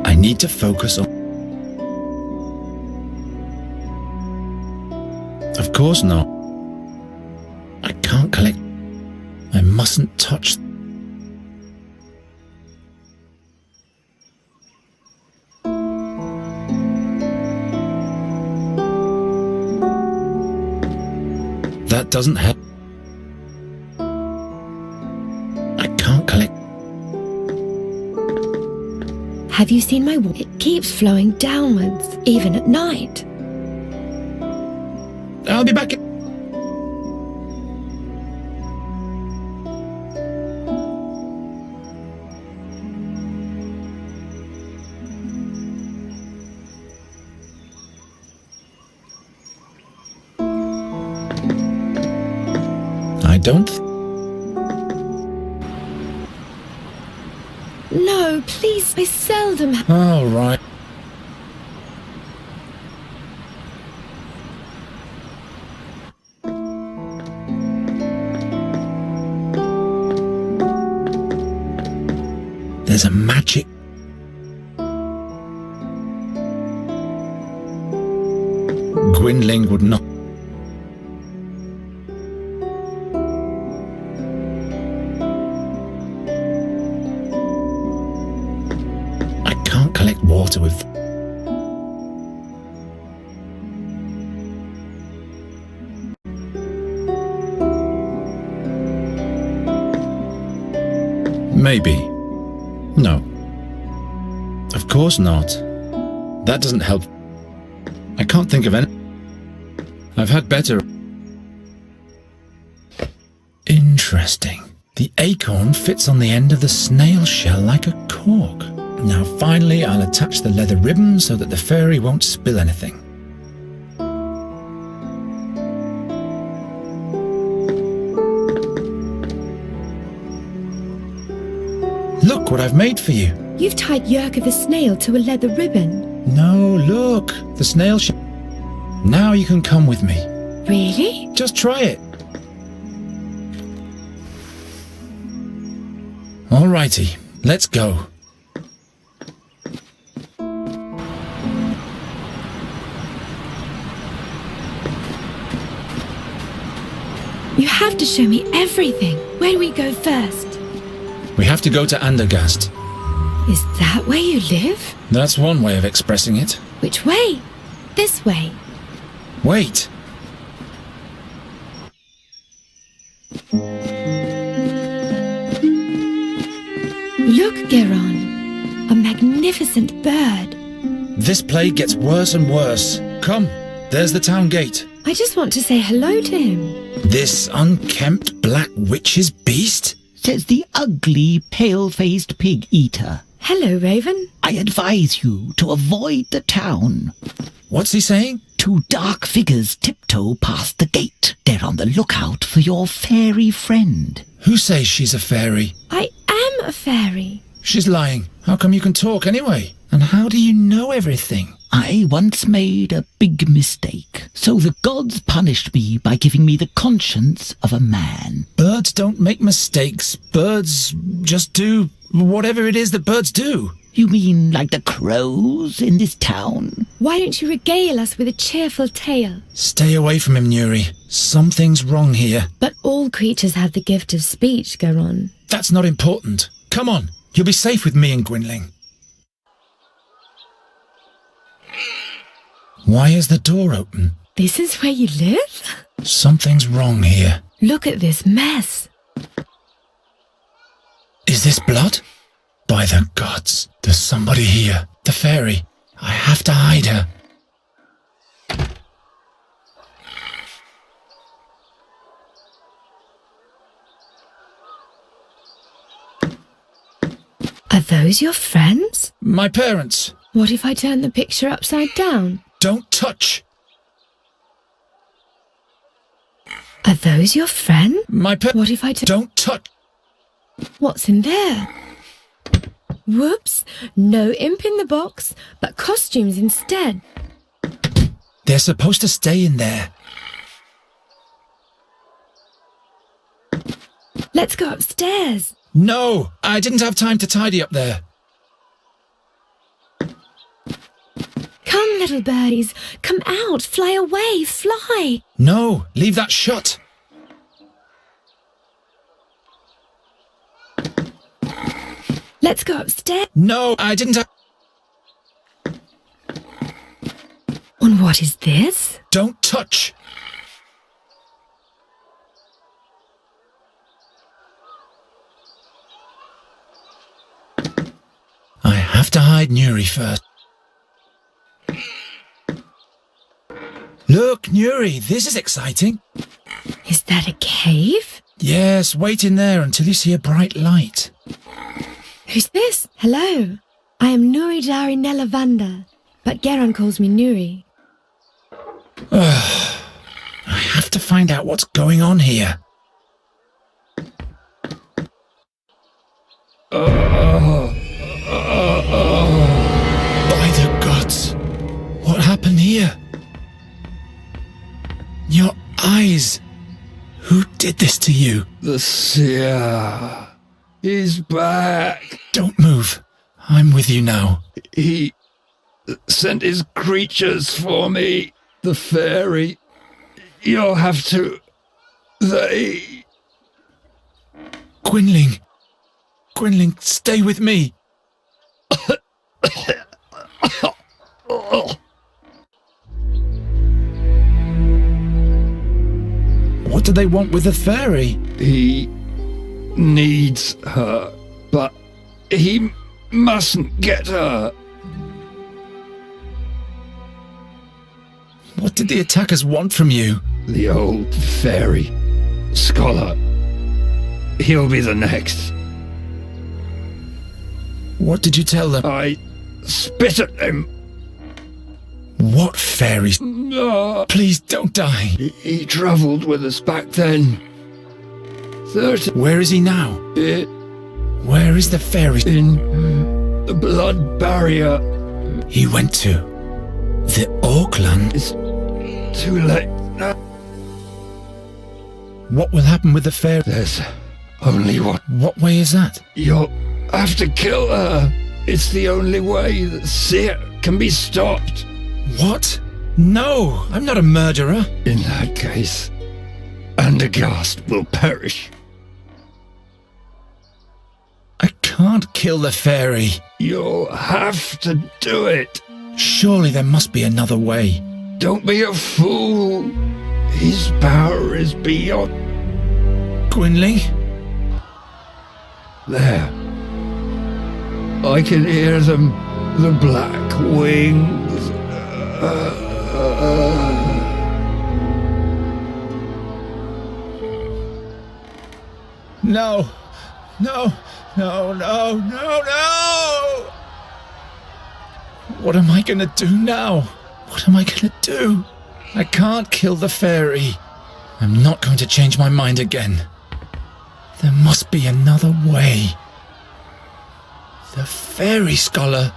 I need to focus on... Of course not. I can't collect... I mustn't touch... That doesn't help. I can't collect... Have you seen my water? It keeps flowing downwards, even at night. I'll be back. I don't... No, please, I seldom... All right. There's a magic... Gwynling would not... I can't collect water with... Maybe. No. Of course not. That doesn't help. I can't think of any... I've had better... Interesting. The acorn fits on the end of the snail shell like a cork. Now finally I'll attach the leather ribbon so that the fairy won't spill anything. Look what I've made for you. You've tied Yerk the snail to a leather ribbon. No, look. The snail shell. Now you can come with me. Really? Just try it. Alrighty, let's go. You have to show me everything. Where do we go first? We have to go to Andergast. Is that where you live? That's one way of expressing it. Which way? This way. Wait. Look, Geron. A magnificent bird. This plague gets worse and worse. Come, there's the town gate. I just want to say hello to him. This unkempt black witch's beast? Says the ugly, pale-faced pig-eater. Hello, Raven. I advise you to avoid the town. What's he saying? Two dark figures tiptoe past the gate. They're on the lookout for your fairy friend. Who says she's a fairy? I am a fairy. She's lying. How come you can talk anyway? And how do you know everything? I once made a big mistake, so the gods punished me by giving me the conscience of a man. Birds don't make mistakes. Birds just do whatever it is that birds do. You mean like the crows in this town? Why don't you regale us with a cheerful tale? Stay away from him, Nuri. Something's wrong here. But all creatures have the gift of speech, Geron. That's not important. Come on, you'll be safe with me and Gwynling. Why is the door open? This is where you live? Something's wrong here. Look at this mess. Is this blood? By the gods. There's somebody here. The fairy. I have to hide her. Are those your friends? My parents. What if I turn the picture upside down? Don't touch. Are those your friends? What if I don't touch? What's in there? Whoops! No imp in the box, but costumes instead. They're supposed to stay in there. Let's go upstairs. No, I didn't have time to tidy up there. Come, little birdies. Come out. Fly away. Fly. No, leave that shut. Let's go upstairs. No, I didn't have... And what is this? Don't touch. I have to hide Nuri first. Look, Nuri, this is exciting. Is that a cave? Yes, wait in there until you see a bright light. Who's this? Hello. I am Nuri Dari Nelavanda, but Geron calls me Nuri. I have to find out what's going on here. By the gods! What happened here? Your eyes! Who did this to you? The seer. He's back. Don't move. I'm with you now. He sent his creatures for me. The fairy. You'll have to... They... Gwynling! Gwynling, stay with me! What do they want with the fairy? He needs her, but he mustn't get her. What did the attackers want from you? The old fairy. Scholar. He'll be the next. What did you tell them? I spit at him. What fairy? Please don't die. He travelled with us back then. 30. Where is he now? Where is the fairy? In the blood barrier. He went to the Auckland. It's too late now. What will happen with the fairy? There's only one. What way is that? You'll have to kill her. It's the only way that Seer can be stopped. What? No, I'm not a murderer. In that case, Andergast will perish. I can't kill the fairy. You'll have to do it. Surely there must be another way. Don't be a fool. His power is beyond... Gwynling? There. I can hear them. The black wings. No. No. No, no, no, no! What am I gonna do now? What am I gonna do? I can't kill the fairy. I'm not going to change my mind again. There must be another way. The fairy scholar.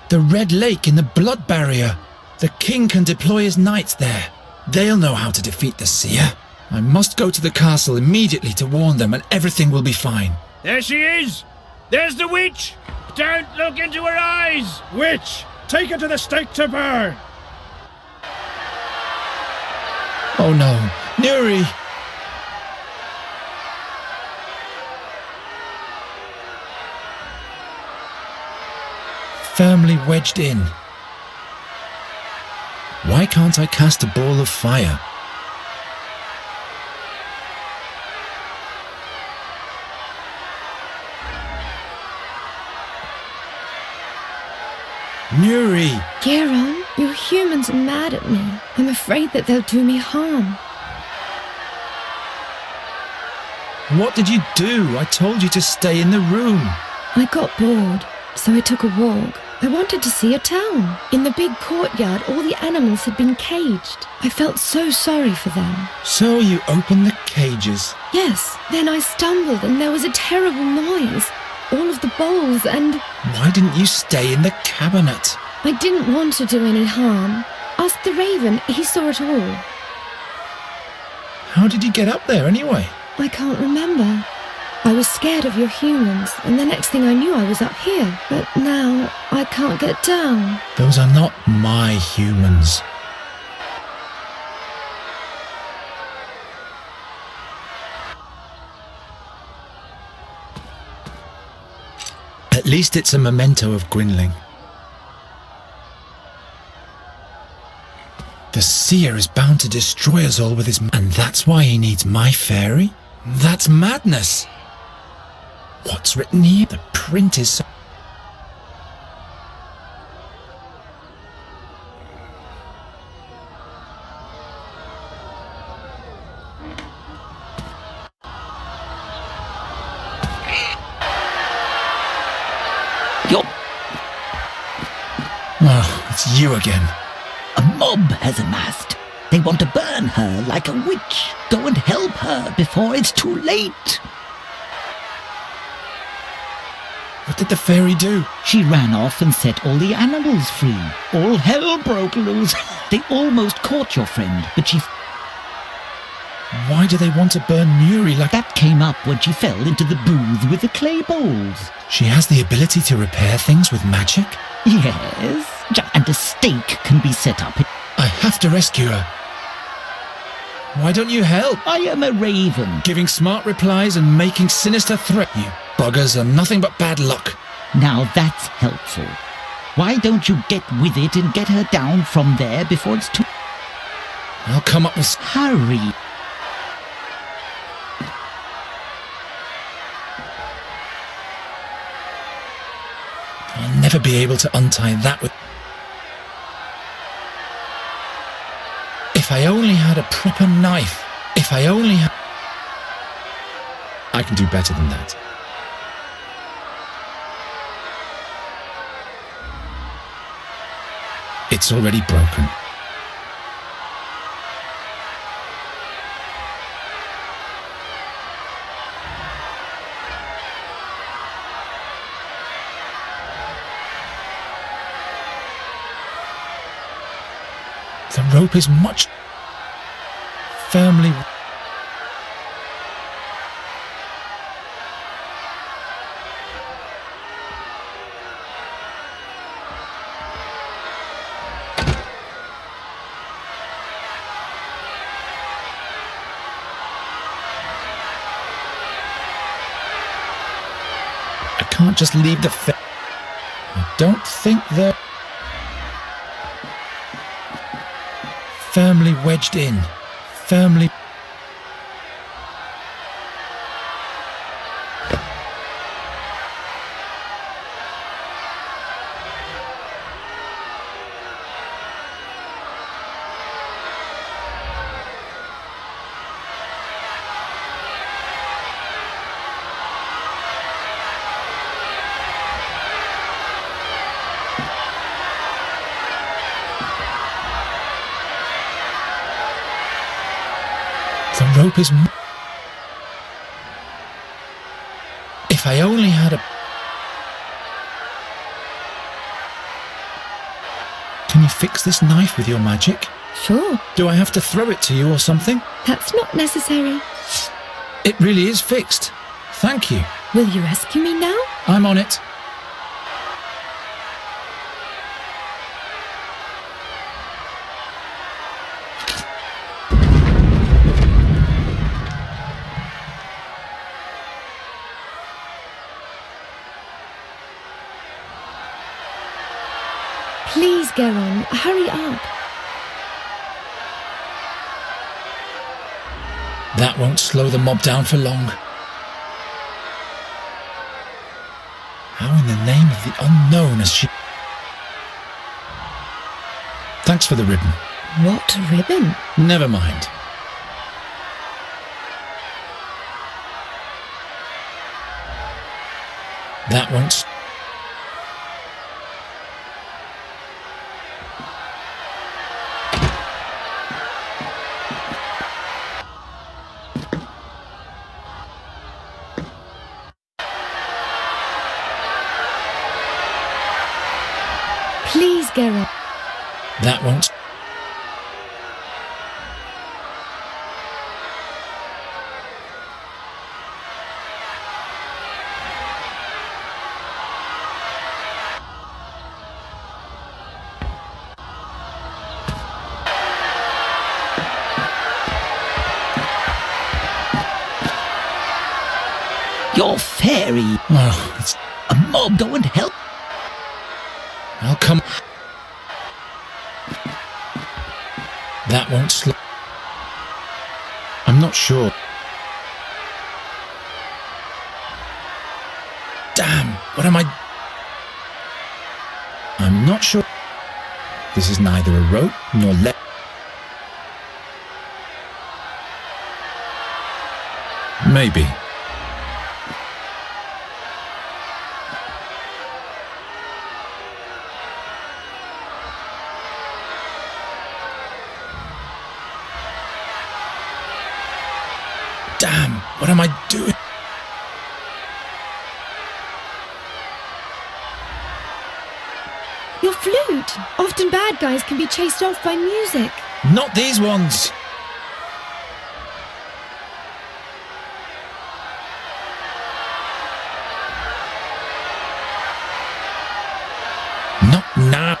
The Red Lake in the blood barrier. The king can deploy his knights there. They'll know how to defeat the seer. I must go to the castle immediately to warn them and everything will be fine. There she is! There's the witch! Don't look into her eyes! Witch! Take her to the stake to burn! Oh no, Nuri! Firmly wedged in. Why can't I cast a ball of fire? Nuri! Geron, your humans are mad at me. I'm afraid that they'll do me harm. What did you do? I told you to stay in the room. I got bored, so I took a walk. I wanted to see a town. In the big courtyard, all the animals had been caged. I felt so sorry for them. So you opened the cages? Yes, then I stumbled and there was a terrible noise. All of the bowls and... Why didn't you stay in the cabinet? I didn't want to do any harm. Ask the raven, he saw it all. How did you get up there anyway? I can't remember. I was scared of your humans, and the next thing I knew I was up here. But now, I can't get down. Those are not my humans. At least it's a memento of Gwynling. The seer is bound to destroy us all with his... And that's why he needs my fairy? That's madness! What's written here? The print is so... Oh, it's you again. A mob has amassed. They want to burn her like a witch. Go and help her before it's too late. What did the fairy do? She ran off and set all the animals free. All hell broke loose. They almost caught your friend, but she... Why do they want to burn Nuri like... That came up when she fell into the booth with the clay bowls. She has the ability to repair things with magic? Yes, and a stake can be set up. I have to rescue her. Why don't you help? I am a raven. Giving smart replies and making sinister threats. You buggers are nothing but bad luck. Now that's helpful. Why don't you get with it and get her down from there before it's too... I'll come up with... Hurry. I'll never be able to untie that with... If I only had a proper knife. If I only had... I can do better than that. It's already broken. The rope is much firmly... I can't just leave the... I don't think they're... Firmly wedged in. Firmly... The rope is... If I only had a... Can you fix this knife with your magic? Sure. Do I have to throw it to you or something? That's not necessary. It really is fixed. Thank you. Will you rescue me now? I'm on it. Please, Geron, hurry up. That won't slow the mob down for long. How in the name of the unknown has she... Thanks for the ribbon. What ribbon? Never mind. That won't... Please, Geralt. That won't... Your fairy. Oh, it's... A mob, go and help. I'll come... That won't slow... I'm not sure. Damn, what am I... I'm not sure. This is neither a rope nor Maybe. Damn, what am I doing? Your flute. Often bad guys can be chased off by music. Not these ones! Not now.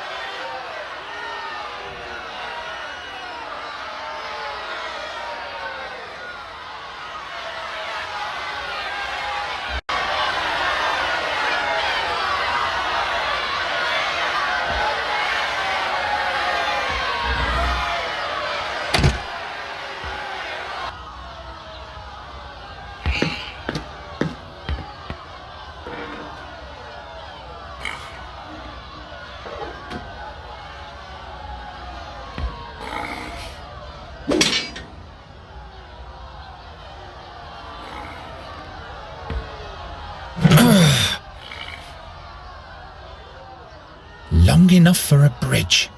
Long enough for a bridge.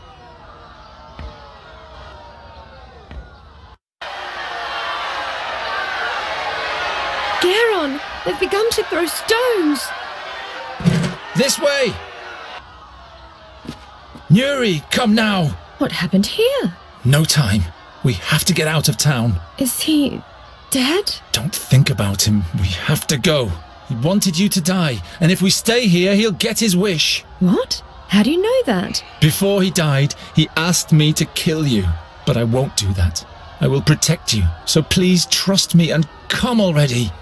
Garon, they've begun to throw stones. This way! Nuri, come now! What happened here? No time. We have to get out of town. Is he dead? Don't think about him. We have to go. He wanted you to die, and if we stay here, he'll get his wish. What? How do you know that? Before he died, he asked me to kill you, but I won't do that. I will protect you, so please trust me and come already.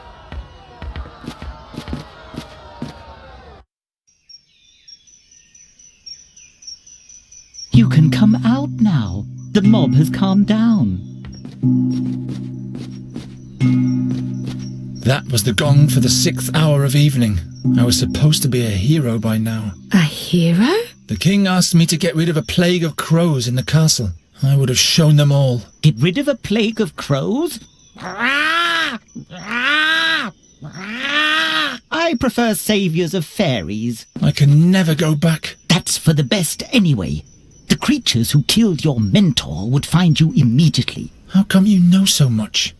You can come out now. The mob has calmed down. That was the gong for the 6th hour of evening. I was supposed to be a hero by now. A hero? The king asked me to get rid of a plague of crows in the castle. I would have shown them all. Get rid of a plague of crows? I prefer saviours of fairies. I can never go back. That's for the best anyway. The creatures who killed your mentor would find you immediately. How come you know so much?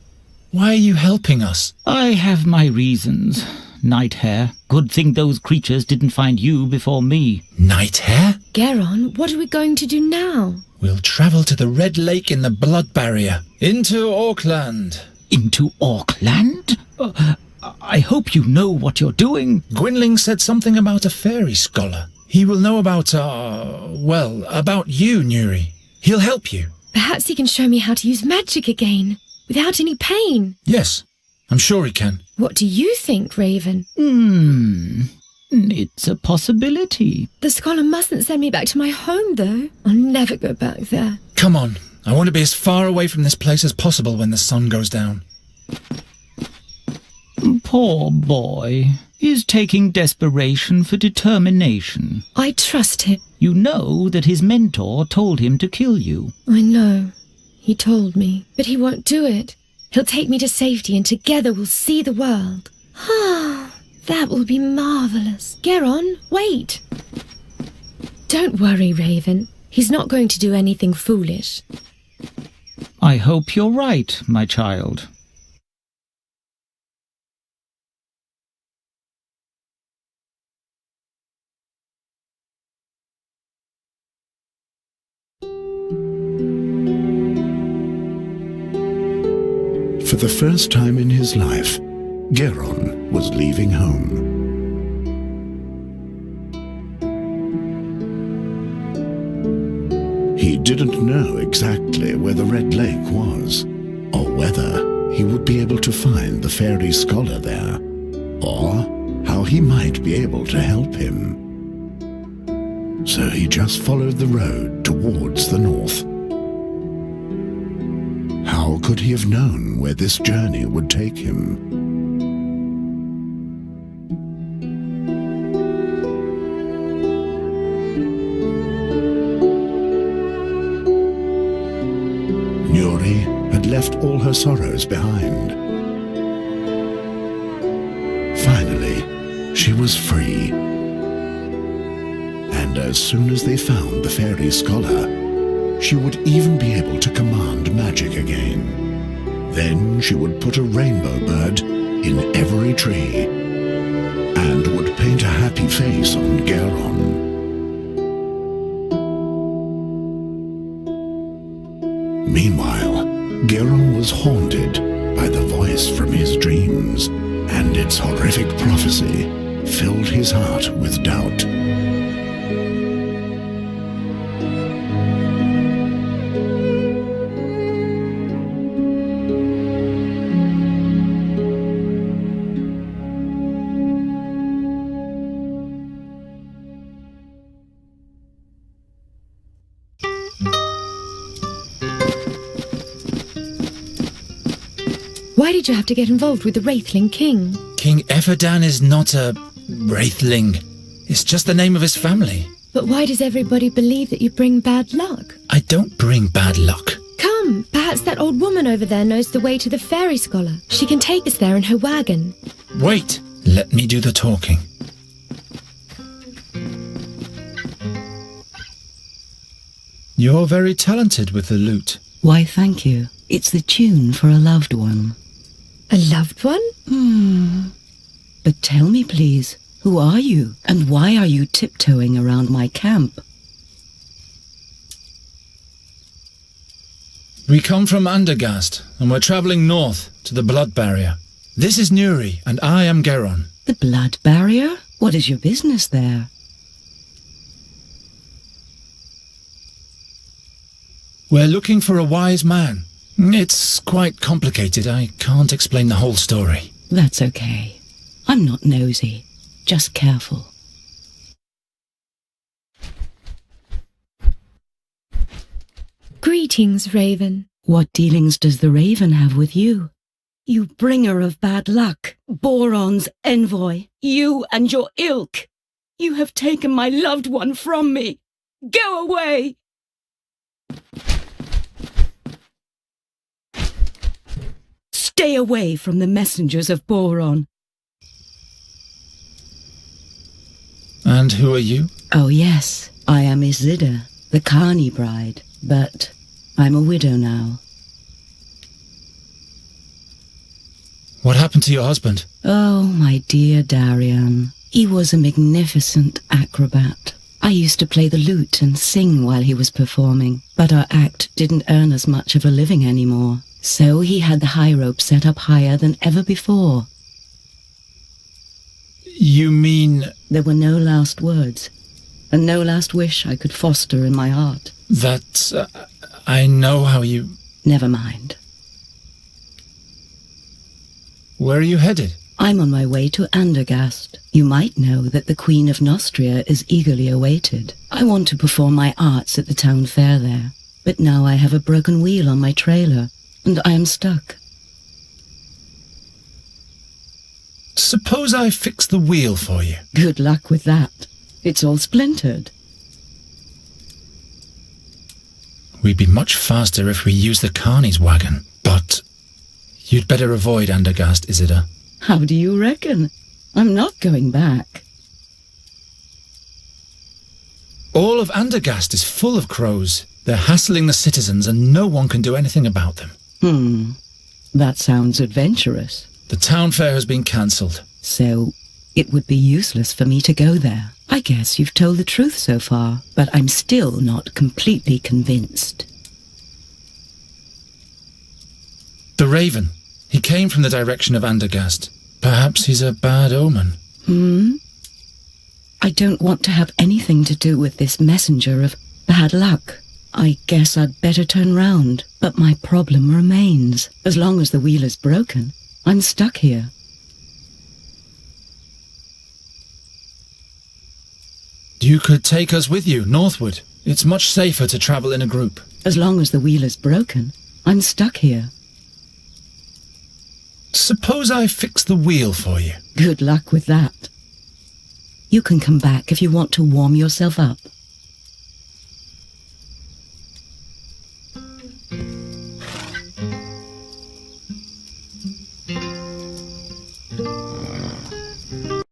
Why are you helping us? I have my reasons. Night Hare. Good thing those creatures didn't find you before me. Night Hare? Garon, what are we going to do now? We'll travel to the Red Lake in the Blood Barrier. Into Auckland. Into Auckland? I hope you know what you're doing. Gwynling said something about a fairy scholar. He will know about, about you, Nuri. He'll help you. Perhaps he can show me how to use magic again, without any pain. Yes, I'm sure he can. What do you think, Raven? It's a possibility. The scholar mustn't send me back to my home, though. I'll never go back there. Come on. I want to be as far away from this place as possible when the sun goes down. Poor boy. He's taking desperation for determination. I trust him. You know that his mentor told him to kill you. I know. He told me. But he won't do it. He'll take me to safety and together we'll see the world. Ah, that will be marvellous. Geron, wait. Don't worry, Raven. He's not going to do anything foolish. I hope you're right, my child. For the first time in his life, Geron was leaving home. He didn't know exactly where the Red Lake was, or whether he would be able to find the fairy scholar there, or how he might be able to help him. So he just followed the road towards the north. How could he have known where this journey would take him? Nuri had left all her sorrows behind. Finally, she was free. And as soon as they found the fairy scholar, she would even be able to command magic again. Then she would put a rainbow bird in every tree and would paint a happy face on Geron. Meanwhile, Geron was haunted by the voice from his dreams, and its horrific prophecy filled his heart with doubt. Why did you have to get involved with the Wraithling King? King Ephradan is not a Wraithling. It's just the name of his family. But why does everybody believe that you bring bad luck? I don't bring bad luck. Come, perhaps that old woman over there knows the way to the fairy scholar. She can take us there in her wagon. Wait, let me do the talking. You're very talented with the lute. Why, thank you. It's the tune for a loved one. A loved one? But tell me, please, who are you? And why are you tiptoeing around my camp? We come from Andergast, and we're travelling north to the Blood Barrier. This is Nuri, and I am Geron. The Blood Barrier? What is your business there? We're looking for a wise man. It's quite complicated. I can't explain the whole story. That's okay. I'm not nosy, just careful. Greetings, Raven. What dealings does the Raven have with you? You bringer of bad luck, Boron's envoy, you and your ilk. You have taken my loved one from me. Go away! Stay away from the messengers of Boron. And who are you? Oh yes, I am Isilda, the Carney bride, but I'm a widow now. What happened to your husband? Oh, my dear Darian. He was a magnificent acrobat. I used to play the lute and sing while he was performing, but our act didn't earn us much of a living anymore. So he had the high rope set up higher than ever before. You mean... There were no last words, and no last wish I could foster in my heart. That... I know how you... Never mind. Where are you headed? I'm on my way to Andergast. You might know that the Queen of Nostria is eagerly awaited. I want to perform my arts at the town fair there, but now I have a broken wheel on my trailer, and I am stuck. Suppose I fix the wheel for you. Good luck with that. It's all splintered. We'd be much faster if we used the Carney's wagon. But you'd better avoid Andergast, Isidore. How do you reckon? I'm not going back. All of Andergast is full of crows. They're hassling the citizens and no one can do anything about them. That sounds adventurous. The town fair has been cancelled. So, it would be useless for me to go there. I guess you've told the truth so far, but I'm still not completely convinced. The Raven. He came from the direction of Andergast. Perhaps he's a bad omen. I don't want to have anything to do with this messenger of bad luck. I guess I'd better turn round, but my problem remains. As long as the wheel is broken, I'm stuck here. You could take us with you, northward. It's much safer to travel in a group. As long as the wheel is broken, I'm stuck here. Suppose I fix the wheel for you. Good luck with that. You can come back if you want to warm yourself up.